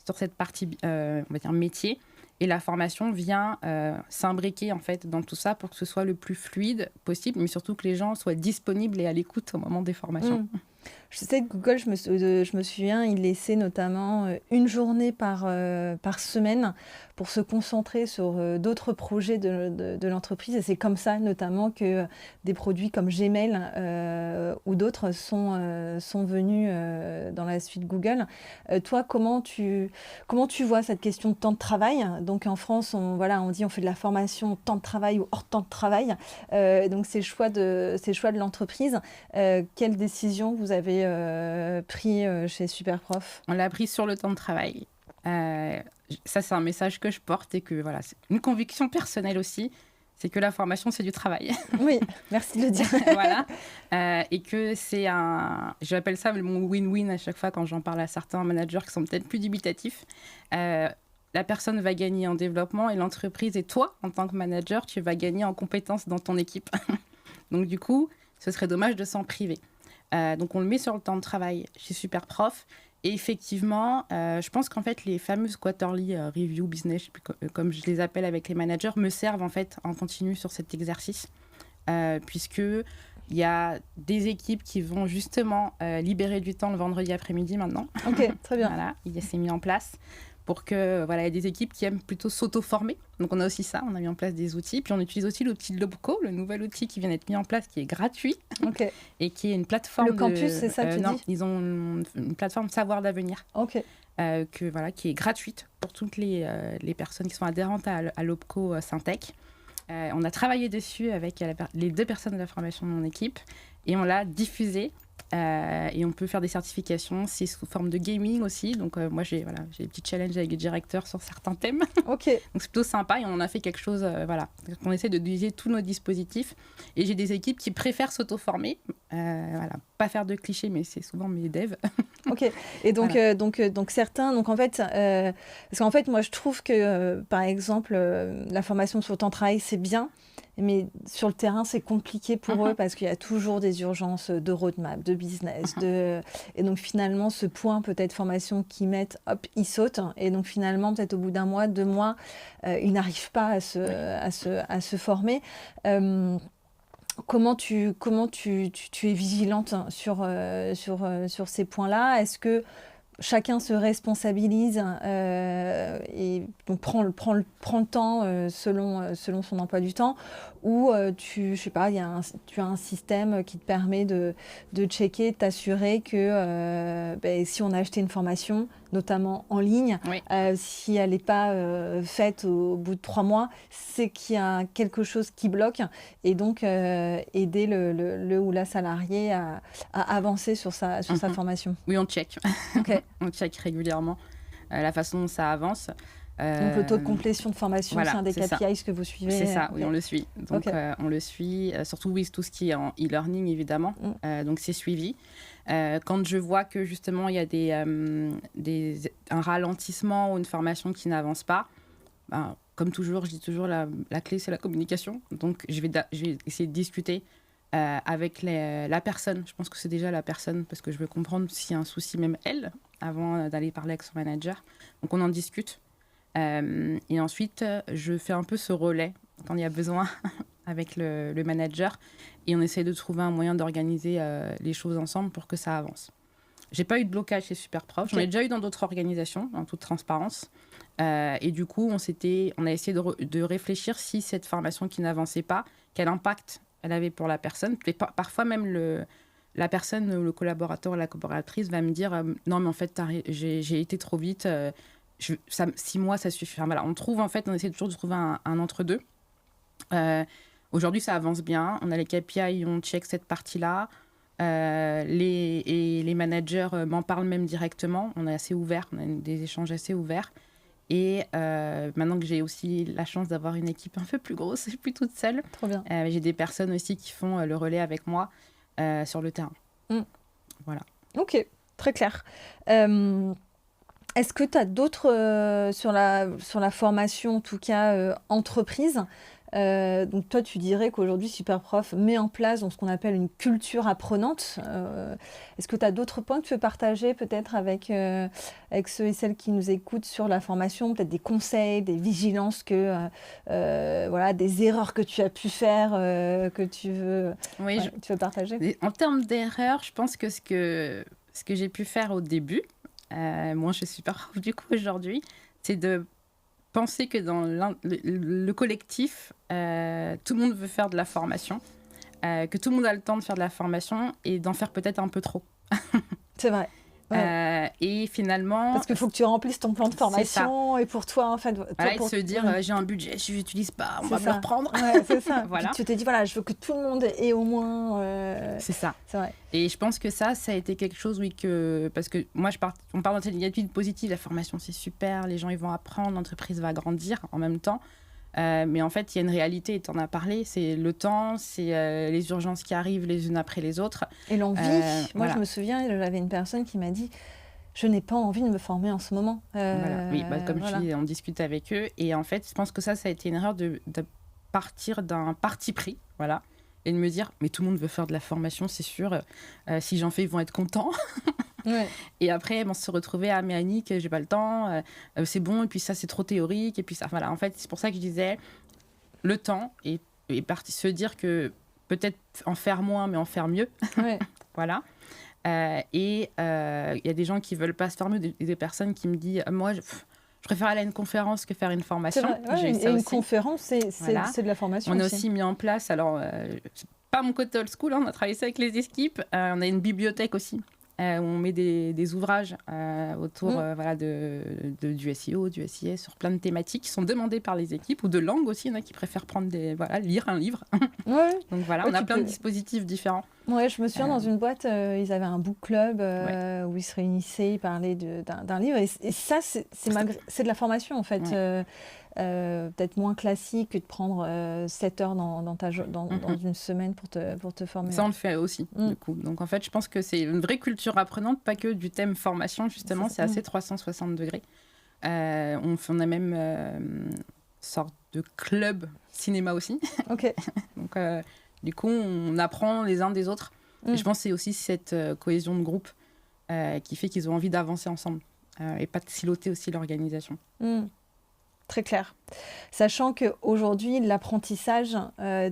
sur cette partie, on va dire métier. Et la formation vient s'imbriquer en fait dans tout ça pour que ce soit le plus fluide possible, mais surtout que les gens soient disponibles et à l'écoute au moment des formations. Je sais que Google, je me souviens, il laissait notamment une journée par semaine pour se concentrer sur d'autres projets de l'entreprise. Et c'est comme ça notamment que des produits comme Gmail ou d'autres sont venus dans la suite Google. Toi, comment tu vois cette question de temps de travail? Donc en France, on dit on fait de la formation temps de travail ou hors temps de travail. Donc c'est le choix de l'entreprise. Quelle décision vous avez pris chez Superprof? On l'a pris sur le temps de travail. Ça, c'est un message que je porte et que voilà, c'est une conviction personnelle aussi, c'est que la formation, c'est du travail. Oui, merci de le dire. Voilà. Et que j'appelle ça mon win-win à chaque fois quand j'en parle à certains managers qui sont peut-être plus dubitatifs. La personne va gagner en développement et l'entreprise et toi, en tant que manager, tu vas gagner en compétences dans ton équipe. Donc du coup, ce serait dommage de s'en priver. Donc on le met sur le temps de travail chez Superprof. Et effectivement, je pense qu'en fait, les fameuses quarterly review business, comme je les appelle avec les managers, me servent en fait en continu sur cet exercice, puisqu'il y a des équipes qui vont justement libérer du temps le vendredi après-midi maintenant. Ok, très bien. Voilà, c'est mis en place pour que, voilà, il y a des équipes qui aiment plutôt s'auto-former. Donc, on a aussi ça, on a mis en place des outils. Puis, on utilise aussi l'outil de Lobco, le nouvel outil qui vient d'être mis en place, qui est gratuit et qui est une plateforme. Le campus, c'est ça, tu dis? Ils ont une plateforme Savoir d'avenir qui est gratuite pour toutes les personnes qui sont adhérentes à Lobco Syntec. On a travaillé dessus avec les 2 personnes de la formation de mon équipe et on l'a diffusé. Et on peut faire des certifications, c'est sous forme de gaming aussi. Donc moi j'ai des petits challenges avec les directeurs sur certains thèmes. Ok. Donc c'est plutôt sympa et on en a fait quelque chose. On essaie de utiliser tous nos dispositifs. Et j'ai des équipes qui préfèrent s'auto-former. Pas faire de clichés, mais c'est souvent mes devs. Ok. Et donc, donc certains, donc en fait, parce qu'en fait moi je trouve que par exemple la formation sur le temps de travail c'est bien. Mais sur le terrain, c'est compliqué pour eux parce qu'il y a toujours des urgences de roadmap, de business. Et donc, finalement, ce point, peut-être formation qu'ils mettent, hop, ils sautent. Et donc, finalement, peut-être au bout d'un mois, 2 mois, ils n'arrivent pas à se former. Comment tu es vigilante sur ces points-là? Est-ce que chacun se responsabilise et donc prend le temps selon son emploi du temps, ou tu as un système qui te permet de checker, de t'assurer que si on a acheté une formation, notamment en ligne, Oui. si elle n'est pas faite au bout de 3 mois, c'est qu'il y a quelque chose qui bloque et donc aider le ou la salarié à avancer sur sa formation. Oui, on check. Ok. On check régulièrement la façon dont ça avance. Donc le taux de complétion de formation, voilà, c'est un des c'est KPIs que vous suivez. C'est ça, Ok. oui, on le suit. Donc on le suit, surtout oui, tout ce qui est en e-learning évidemment. Donc c'est suivi. Quand je vois que justement il y a un ralentissement ou une formation qui n'avance pas, ben, comme toujours, je dis toujours la clé c'est la communication. Donc je vais essayer de discuter avec la personne. Je pense que c'est déjà la personne parce que je veux comprendre s'il y a un souci même elle avant d'aller parler avec son manager. Donc on en discute. Et ensuite, je fais un peu ce relais quand il y a besoin avec le manager et on essaie de trouver un moyen d'organiser les choses ensemble pour que ça avance. J'ai pas eu de blocage chez Superprof. J'en ai déjà eu dans d'autres organisations, en toute transparence. Et du coup, on a essayé de réfléchir si cette formation qui n'avançait pas, quel impact elle avait pour la personne. Et parfois même la personne, le collaborateur ou la collaboratrice va me dire non mais en fait j'ai été trop vite. 6 mois, ça suffit. Enfin, voilà, on essaie toujours de trouver un entre-deux. Aujourd'hui, ça avance bien. On a les KPI, on check cette partie-là. Les managers m'en parlent même directement. On est assez ouvert, on a des échanges assez ouverts. Et maintenant que j'ai aussi la chance d'avoir une équipe un peu plus grosse, je suis plus toute seule. Trop bien. J'ai des personnes aussi qui font le relais avec moi sur le terrain. Voilà. Ok, très clair. Est-ce que tu as d'autres, sur la formation, en tout cas entreprise, donc toi tu dirais qu'aujourd'hui Superprof met en place donc, ce qu'on appelle une culture apprenante. Est-ce que tu as d'autres points que tu veux partager peut-être avec ceux et celles qui nous écoutent sur la formation, peut-être des conseils, des vigilances, voilà, des erreurs que tu as pu faire, que tu veux, tu veux partager? En termes d'erreurs, je pense que ce que j'ai pu faire au début, moi je suis Superprof du coup aujourd'hui, c'est de penser que dans le collectif, tout le monde veut faire de la formation, que tout le monde a le temps de faire de la formation et d'en faire peut-être un peu trop. C'est vrai. Ouais. Et finalement... Parce qu'il faut que tu remplisses ton plan de formation et pour toi, en fait... Voilà, et se dire, j'ai un budget, je n'utilise pas, on va me le reprendre. Ouais, c'est ça. Voilà. Tu te dis, voilà, je veux que tout le monde ait au moins... C'est ça. C'est vrai. Et je pense que ça a été quelque chose, oui, parce que moi, on parle d'intelligence positive, la formation, c'est super, les gens, ils vont apprendre, l'entreprise va grandir en même temps. Mais en fait, il y a une réalité, tu en as parlé, c'est le temps, c'est les urgences qui arrivent les unes après les autres. Et l'envie. Moi, voilà. je me souviens, j'avais une personne qui m'a dit, je n'ai pas envie de me former en ce moment. Voilà. Oui, comme tu dis, on discute avec eux. Et en fait, je pense que ça a été une erreur de partir d'un parti pris, voilà, et de me dire, mais tout le monde veut faire de la formation, c'est sûr. Si j'en fais, ils vont être contents. Ouais. Et après, on se retrouvait à mais Annick, j'ai pas le temps, c'est bon, et puis ça, c'est trop théorique, et puis ça, voilà. En fait, c'est pour ça que je disais le temps et se dire que peut-être en faire moins, mais en faire mieux. Ouais. Voilà. Et il y a des gens qui veulent pas se former, des personnes qui me disent, moi, je préfère aller à une conférence que faire une formation. Ouais, et une conférence, c'est de la formation. On a aussi mis en place, alors, pas mon côté old school, on a travaillé ça avec les équipes, on a une bibliothèque aussi. Où on met des ouvrages autour voilà, du SEO, du SIS, sur plein de thématiques qui sont demandées par les équipes, ou de langues aussi. Il y en a qui préfèrent lire un livre. Ouais. Donc voilà, on a plein de dispositifs différents. Ouais, je me souviens, dans une boîte, ils avaient un book club où ils se réunissaient, ils parlaient d'un livre. Et ça, c'est de la formation, en fait. Ouais. Peut-être moins classique que de prendre 7 heures dans une semaine pour te former. Ça, on le fait aussi, du coup. Donc, en fait, je pense que c'est une vraie culture apprenante, pas que du thème formation, justement. C'est assez 360 degrés. On a même une sorte de club cinéma aussi. OK. Donc, du coup, on apprend les uns des autres. Et je pense que c'est aussi cette cohésion de groupe qui fait qu'ils ont envie d'avancer ensemble et pas de siloter aussi l'organisation. Très clair. Sachant qu'aujourd'hui, l'apprentissage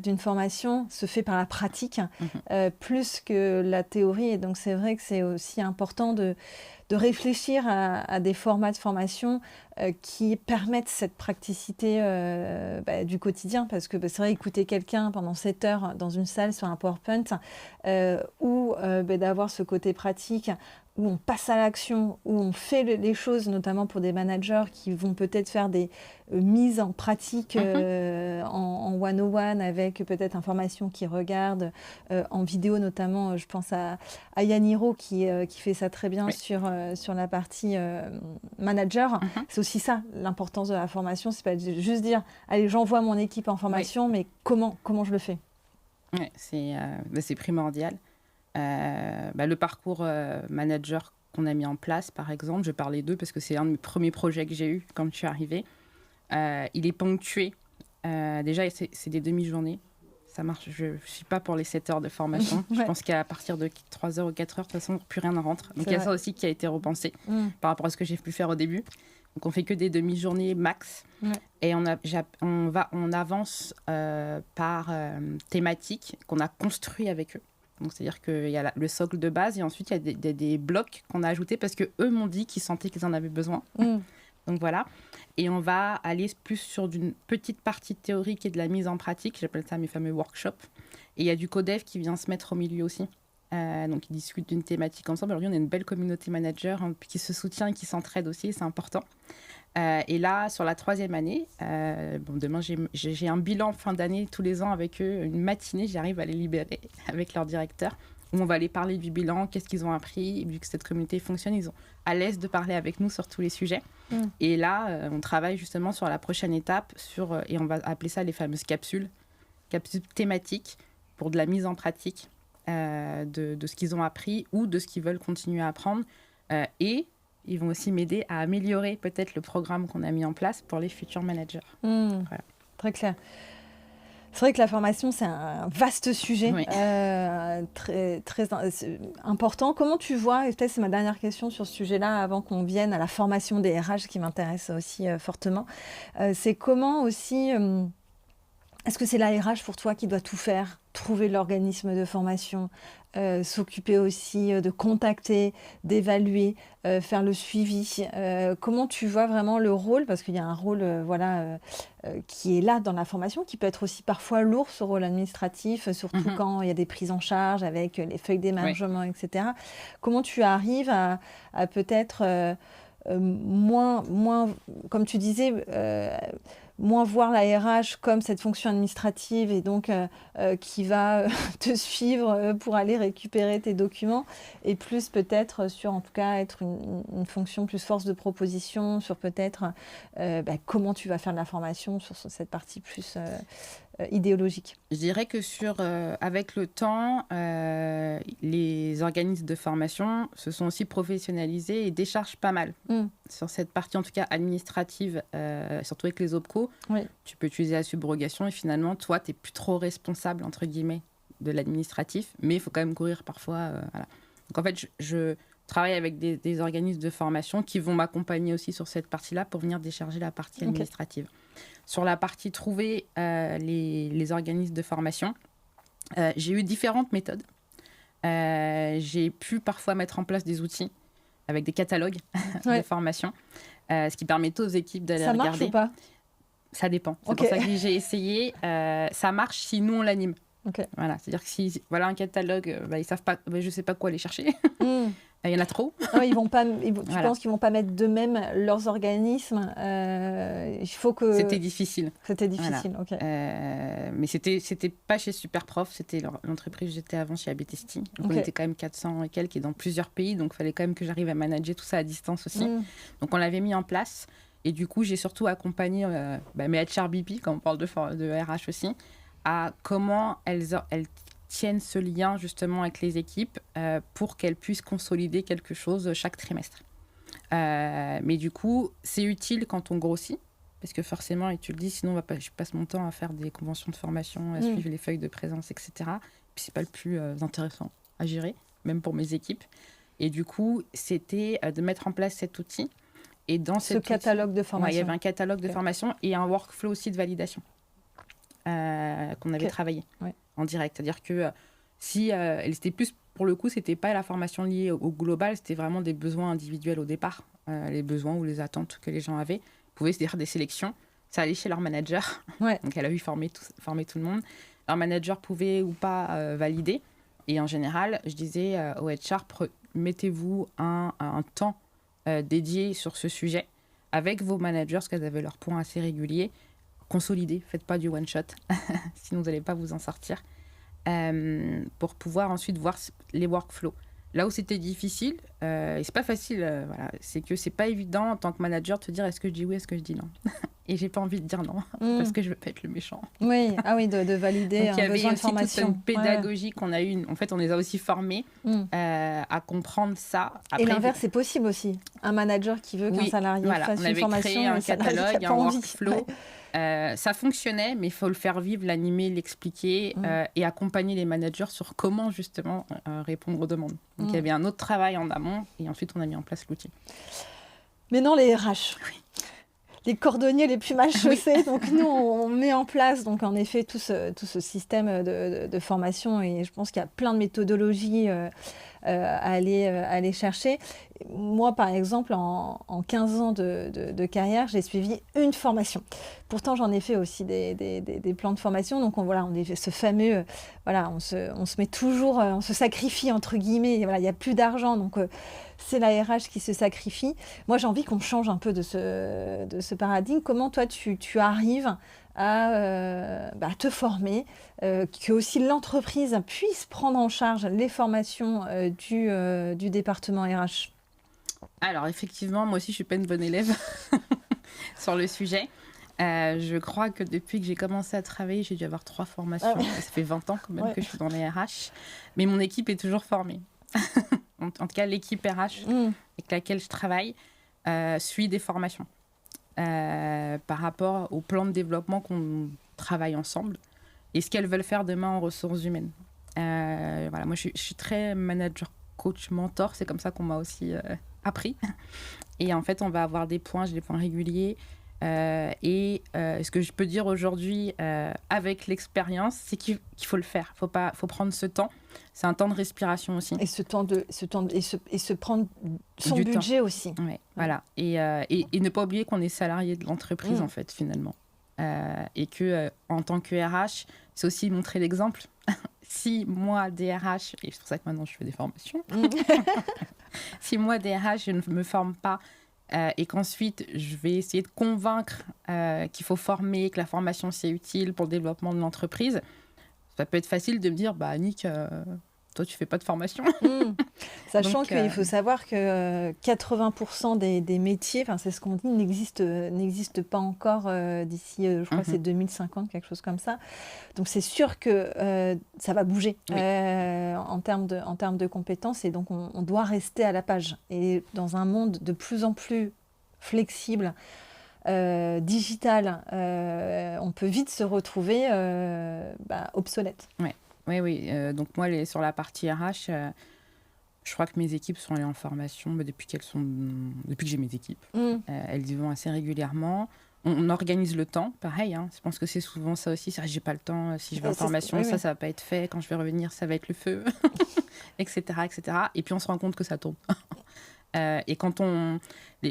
d'une formation se fait par la pratique plus que la théorie. Et donc, c'est vrai que c'est aussi important de réfléchir à des formats de formation qui permettent cette praticité du quotidien. Parce que c'est vrai, écouter quelqu'un pendant 7 heures dans une salle sur un PowerPoint ou coup d'avoir ce côté pratique où on passe à l'action, où on fait les choses, notamment pour des managers qui vont peut-être faire des mises en pratique en one-on-one avec peut-être information qu'ils regardent en vidéo, notamment je pense à Yaniro qui fait ça très bien sur la partie manager. C'est aussi ça, l'importance de la formation, c'est pas juste dire allez, j'envoie mon équipe en formation, mais comment je le fais? Ouais, c'est primordial. Le parcours manager qu'on a mis en place, par exemple, je parlais d'eux parce que c'est un de mes premiers projets que j'ai eu quand je suis arrivée. Il est ponctué. Déjà, c'est des demi-journées. Ça marche. Je ne suis pas pour les 7 heures de formation. Je pense qu'à partir de 3 heures ou 4 heures, de toute façon, plus rien ne rentre. Donc, il y a ça aussi qui a été repensé par rapport à ce que j'ai pu faire au début. Donc, on fait que des demi-journées max. Et on avance par thématique qu'on a construit avec eux. Donc, c'est-à-dire qu'il y a le socle de base et ensuite, il y a des blocs qu'on a ajoutés parce qu'eux m'ont dit qu'ils sentaient qu'ils en avaient besoin. Donc, voilà. Et on va aller plus sur d'une petite partie théorique et de la mise en pratique. J'appelle ça mes fameux workshops. Et il y a du codev qui vient se mettre au milieu aussi. Donc, ils discutent d'une thématique ensemble. Aujourd'hui, on a une belle communauté manager qui se soutient et qui s'entraide aussi. C'est important. Et là, sur la 3e année, demain, j'ai un bilan fin d'année tous les ans avec eux. Une matinée, j'arrive à les libérer avec leur directeur, où on va aller parler du bilan, qu'est-ce qu'ils ont appris. Et vu que cette communauté fonctionne, ils sont à l'aise de parler avec nous sur tous les sujets. Et là, on travaille justement sur la prochaine étape, et on va appeler ça les fameuses capsules thématiques pour de la mise en pratique de ce qu'ils ont appris ou de ce qu'ils veulent continuer à apprendre. Et ils vont aussi m'aider à améliorer peut-être le programme qu'on a mis en place pour les futurs managers. Voilà. Très clair. C'est vrai que la formation, c'est un vaste sujet, très, très important. Comment tu vois, et peut-être c'est ma dernière question sur ce sujet-là, avant qu'on vienne à la formation des RH qui m'intéresse aussi fortement, c'est comment aussi... Est-ce que c'est la RH pour toi qui doit tout faire, trouver l'organisme de formation, s'occuper aussi de contacter, d'évaluer, faire le suivi? Comment tu vois vraiment le rôle? Parce qu'il y a un rôle qui est là dans la formation, qui peut être aussi parfois lourd, ce rôle administratif, surtout quand il y a des prises en charge avec les feuilles d'émargement, etc. Comment tu arrives à peut-être moins, comme tu disais... moins voir la RH comme cette fonction administrative et donc qui va te suivre pour aller récupérer tes documents et plus peut-être sur, en tout cas, être une fonction plus force de proposition sur peut-être comment tu vas faire de la formation sur cette partie plus idéologique. Je dirais que avec le temps, les organismes de formation se sont aussi professionnalisés et déchargent pas mal. Sur cette partie, en tout cas administrative, surtout avec les OPCO, tu peux utiliser la subrogation et finalement, toi, tu n'es plus trop responsable, entre guillemets, de l'administratif, mais il faut quand même courir parfois. Voilà. Donc en fait, je travaille avec des organismes de formation qui vont m'accompagner aussi sur cette partie-là pour venir décharger la partie administrative. Sur la partie trouver les organismes de formation, j'ai eu différentes méthodes. J'ai pu parfois mettre en place des outils avec des catalogues de formation, ce qui permet aux équipes d'aller regarder. Ça marche ou pas? Ça dépend. C'est pour ça que j'ai essayé. Ça marche si nous, on l'anime. Voilà, c'est-à-dire que si un catalogue, ils savent pas, je sais pas quoi aller chercher. Il y en a trop. Ils vont pas. Tu penses qu'ils vont pas mettre d'eux-mêmes leurs organismes? Il faut que. C'était difficile. Voilà. Mais c'était pas chez Superprof, c'était l'entreprise où j'étais avant chez ABTST. Donc on était quand même 400 et quelques et dans plusieurs pays, donc il fallait quand même que j'arrive à manager tout ça à distance aussi. Donc on l'avait mis en place et du coup j'ai surtout accompagné mes HRBP, quand on parle de RH aussi, à comment elles tiennent ce lien justement avec les équipes pour qu'elles puissent consolider quelque chose chaque trimestre. Mais du coup, c'est utile quand on grossit, parce que forcément, et tu le dis, sinon je passe mon temps à faire des conventions de formation, à suivre les feuilles de présence, etc. Puis c'est pas le plus intéressant à gérer, même pour mes équipes. Et du coup, c'était de mettre en place cet outil. Et dans ce catalogue de formation. Il y avait un catalogue de formation et un workflow aussi de validation qu'on avait travaillé en direct. C'est-à-dire que si elle était plus, pour le coup, c'était pas la formation liée au global, c'était vraiment des besoins individuels au départ, les besoins ou les attentes que les gens avaient. Ils pouvaient se dire des sélections, ça allait chez leur manager. Donc elle a eu former tout le monde. Leur manager pouvait ou pas valider. Et en général, je disais au HR, mettez-vous un temps dédié sur ce sujet avec vos managers, parce qu'elles avaient leurs points assez réguliers. Consolidez, faites pas du one-shot, sinon vous n'allez pas vous en sortir. Pour pouvoir ensuite voir les workflows. Là où c'était difficile, et c'est pas facile, voilà, c'est que c'est pas évident en tant que manager de te dire est-ce que je dis oui, est-ce que je dis non. Et j'ai pas envie de dire non, parce que je veux pas être le méchant. Oui, de valider un besoin de formation. Il y avait aussi toute une pédagogie qu'on a eue. En fait, on les a aussi formés à comprendre ça. Après, et l'inverse, c'est possible aussi. Un manager qui veut qu'un salarié fasse une formation. On avait créé un catalogue, un workflow. Ça fonctionnait, mais il faut le faire vivre, l'animer, l'expliquer et accompagner les managers sur comment justement répondre aux demandes. Donc il y avait un autre travail en amont et ensuite on a mis en place l'outil. Maintenant les RH, les cordonniers les plus mal chaussés. Donc nous on met en place donc en effet tout ce système de formation et je pense qu'il y a plein de méthodologies à aller chercher. Moi, par exemple, en 15 ans de carrière, j'ai suivi une formation. Pourtant, j'en ai fait aussi des plans de formation. Donc, on est ce fameux... on se met toujours... on se sacrifie, entre guillemets. Voilà, il n'y a plus d'argent. Donc, c'est la RH qui se sacrifie. Moi, j'ai envie qu'on change un peu de ce paradigme. Comment, toi, tu arrives à te former, que aussi l'entreprise puisse prendre en charge les formations du département RH? Alors, effectivement, moi aussi, je ne suis pas une bonne élève sur le sujet. Je crois que depuis que j'ai commencé à travailler, j'ai dû avoir 3 formations. Ah ouais. Ça fait 20 ans quand même que je suis dans les RH. Mais mon équipe est toujours formée. En tout cas, l'équipe RH avec laquelle je travaille suit des formations par rapport au plan de développement qu'on travaille ensemble et ce qu'elles veulent faire demain en ressources humaines. Moi, je suis très manager, coach, mentor. C'est comme ça qu'on m'a aussi appris. Et en fait, on va avoir des points, j'ai des points réguliers. Ce que je peux dire aujourd'hui, avec l'expérience, c'est qu'il faut le faire. Faut prendre ce temps. C'est un temps de respiration aussi. Et se prendre son budget aussi. Ouais, voilà. Et ne pas oublier qu'on est salarié de l'entreprise, en fait, finalement. Et que en tant que RH, c'est aussi montrer l'exemple. Si moi, DRH, et c'est pour ça que maintenant je fais des formations, si moi, DRH, je ne me forme pas et qu'ensuite je vais essayer de convaincre qu'il faut former, que la formation c'est utile pour le développement de l'entreprise, ça peut être facile de me dire, bah Annick, toi tu fais pas de formation. Sachant qu'il faut savoir que 80% des métiers, c'est ce qu'on dit, n'existent pas encore d'ici, je crois que c'est 2050, quelque chose comme ça. Donc c'est sûr que ça va bouger en termes de compétences et donc on doit rester à la page. Et dans un monde de plus en plus flexible, digital, on peut vite se retrouver obsolète. Oui. Donc moi, sur la partie RH, je crois que mes équipes sont allées en formation depuis que j'ai mes équipes. Elles y vont assez régulièrement. On organise le temps, pareil. Je pense que c'est souvent ça aussi. J'ai pas le temps. Si je vais en formation, ça va pas être fait. Quand je vais revenir, ça va être le feu, etc., etc. Et puis on se rend compte que ça tourne. Et quand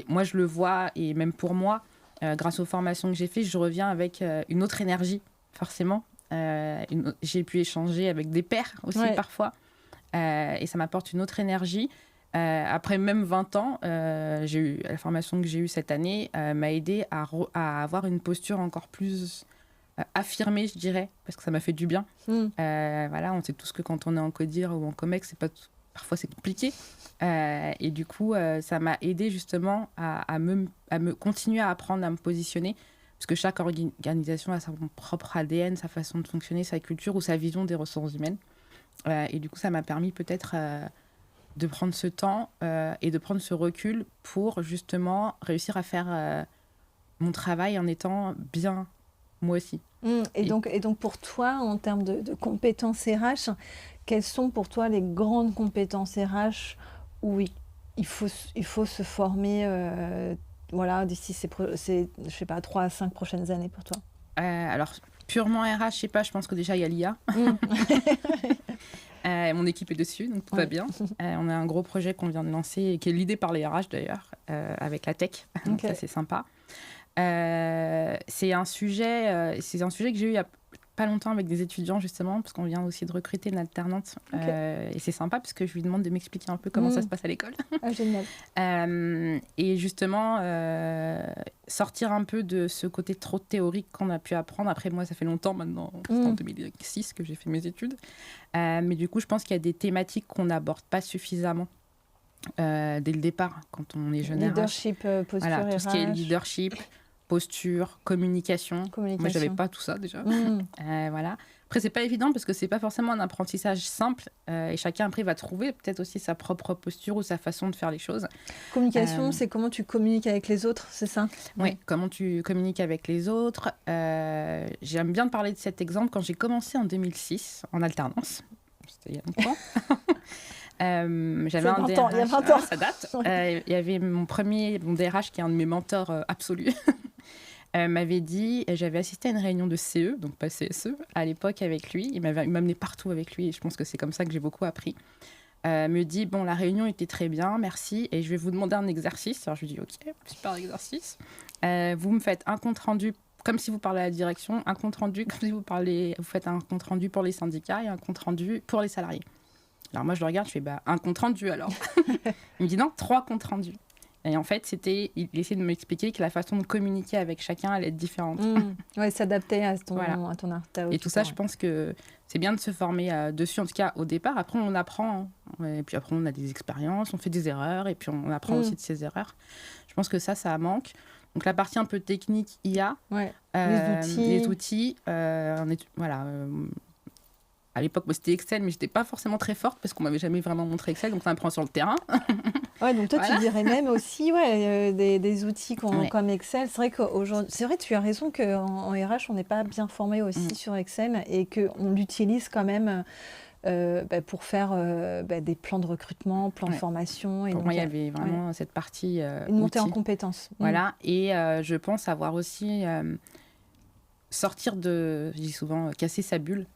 moi je le vois, et même pour moi, grâce aux formations que j'ai faites, je reviens avec une autre énergie, forcément. J'ai pu échanger avec des pairs aussi parfois et ça m'apporte une autre énergie. Après même 20 ans, la formation que j'ai eue cette année m'a aidé à avoir une posture encore plus affirmée, je dirais, parce que ça m'a fait du bien. On sait tous que quand on est en codir ou en comex, parfois c'est compliqué. Et du coup, ça m'a aidé justement à me continuer à apprendre à me positionner. Parce que chaque organisation a son propre ADN, sa façon de fonctionner, sa culture ou sa vision des ressources humaines. Et du coup, ça m'a permis peut-être de prendre ce temps et de prendre ce recul pour justement réussir à faire mon travail en étant bien moi aussi. Et donc pour toi, en termes de compétences RH, quelles sont pour toi les grandes compétences RH où il faut se former d'ici je sais pas, 3 à 5 prochaines années pour toi? Alors, purement RH, je sais pas, je pense que déjà, il y a l'IA. Mon équipe est dessus, donc tout va bien. On a un gros projet qu'on vient de lancer, qui est l'idée par les RH d'ailleurs, avec la tech. Donc ça, c'est sympa. C'est un sujet que j'ai eu il y a pas longtemps avec des étudiants, justement, parce qu'on vient aussi de recruter une alternante. Et c'est sympa, parce que je lui demande de m'expliquer un peu comment ça se passe à l'école. Ah, génial. Et justement, sortir un peu de ce côté trop théorique qu'on a pu apprendre. Après, moi, ça fait longtemps maintenant, c'est en 2006 que j'ai fait mes études. Mais du coup, je pense qu'il y a des thématiques qu'on n'aborde pas suffisamment dès le départ, quand on est jeune. Leadership, posture, voilà, tout ce qui est leadership, posture, communication. Moi, je n'avais pas tout ça déjà. Voilà. Après, c'est pas évident parce que c'est pas forcément un apprentissage simple et chacun après va trouver peut-être aussi sa propre posture ou sa façon de faire les choses. Communication, c'est comment tu communiques avec les autres, c'est ça? Oui, comment tu communiques avec les autres. J'aime bien parler de cet exemple quand j'ai commencé en 2006 en alternance. C'était il y a longtemps. J'avais un DRH, il y a 20 ans. Ça date. Il y avait mon DRH qui est un de mes mentors absolus. M'avait dit, j'avais assisté à une réunion de CE, donc pas CSE, à l'époque avec lui. Il m'amenait partout avec lui et je pense que c'est comme ça que j'ai beaucoup appris. Me dit, bon, la réunion était très bien, merci, et je vais vous demander un exercice. Alors je lui dis, ok, super exercice. Vous me faites un compte rendu comme si vous parlez à la direction, un compte rendu comme si vous faites un compte rendu pour les syndicats et un compte rendu pour les salariés. Alors moi je le regarde, je fais un compte rendu alors. Il me dit non, 3 comptes rendus. Et en fait, il essayait de m'expliquer que la façon de communiquer avec chacun allait être différente. Oui, s'adapter à ton Et tout ça, je pense que c'est bien de se former dessus, en tout cas au départ. Après, on apprend. Et puis après, on a des expériences, on fait des erreurs, et puis on apprend aussi de ses erreurs. Je pense que ça manque. Donc la partie un peu technique, IA, les outils. À l'époque, c'était Excel, mais je n'étais pas forcément très forte parce qu'on ne m'avait jamais vraiment montré Excel, donc on apprend sur le terrain. Ouais, donc toi, tu dirais même aussi des outils comme Excel. C'est vrai qu'aujourd'hui, tu as raison qu'en RH, on n'est pas bien formé aussi sur Excel et qu'on l'utilise quand même pour faire des plans de recrutement, plans de formation. Et pour moi, il y avait vraiment cette partie une montée en compétences. Voilà, et je pense avoir aussi sortir je dis souvent, casser sa bulle.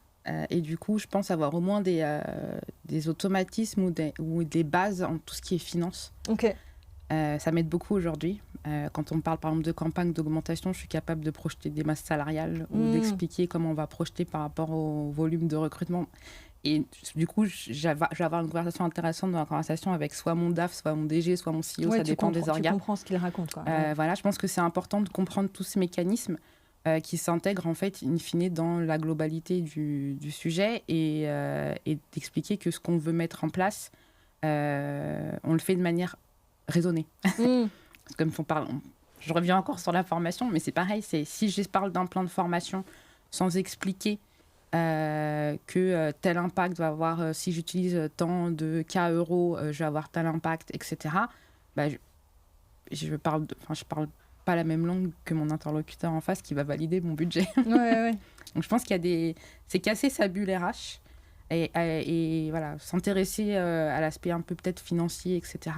Et du coup, je pense avoir au moins des automatismes ou des bases en tout ce qui est finance. Ça m'aide beaucoup aujourd'hui. Quand on parle par exemple de campagne d'augmentation, je suis capable de projeter des masses salariales ou d'expliquer comment on va projeter par rapport au volume de recrutement. Et du coup, je vais avoir une conversation intéressante dans la conversation avec soit mon DAF, soit mon DG, soit mon CEO, ça dépend des organes. Tu comprends ce qu'il raconte. Voilà, je pense que c'est important de comprendre tous ces mécanismes qui s'intègrent en fait in fine dans la globalité du sujet et d'expliquer que ce qu'on veut mettre en place, on le fait de manière raisonnée. Comme on parle, je reviens encore sur la formation, mais c'est pareil, si je parle d'un plan de formation sans expliquer que tel impact va avoir, si j'utilise tant de K euros, je vais avoir tel impact, etc. Je parle pas la même langue que mon interlocuteur en face qui va valider mon budget. Donc je pense c'est casser sa bulle RH et voilà, s'intéresser à l'aspect un peu peut-être financier, etc.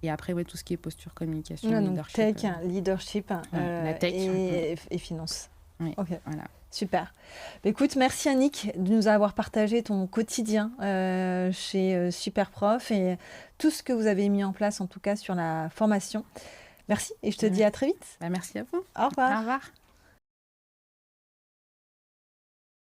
Et après, tout ce qui est posture, communication, leadership. Tech, leadership la tech, et finance. Oui, voilà. Super. Écoute, merci Annick de nous avoir partagé ton quotidien chez Superprof et tout ce que vous avez mis en place, en tout cas sur la formation. Merci et je te dis à très vite. Merci à vous. Au revoir. Au revoir.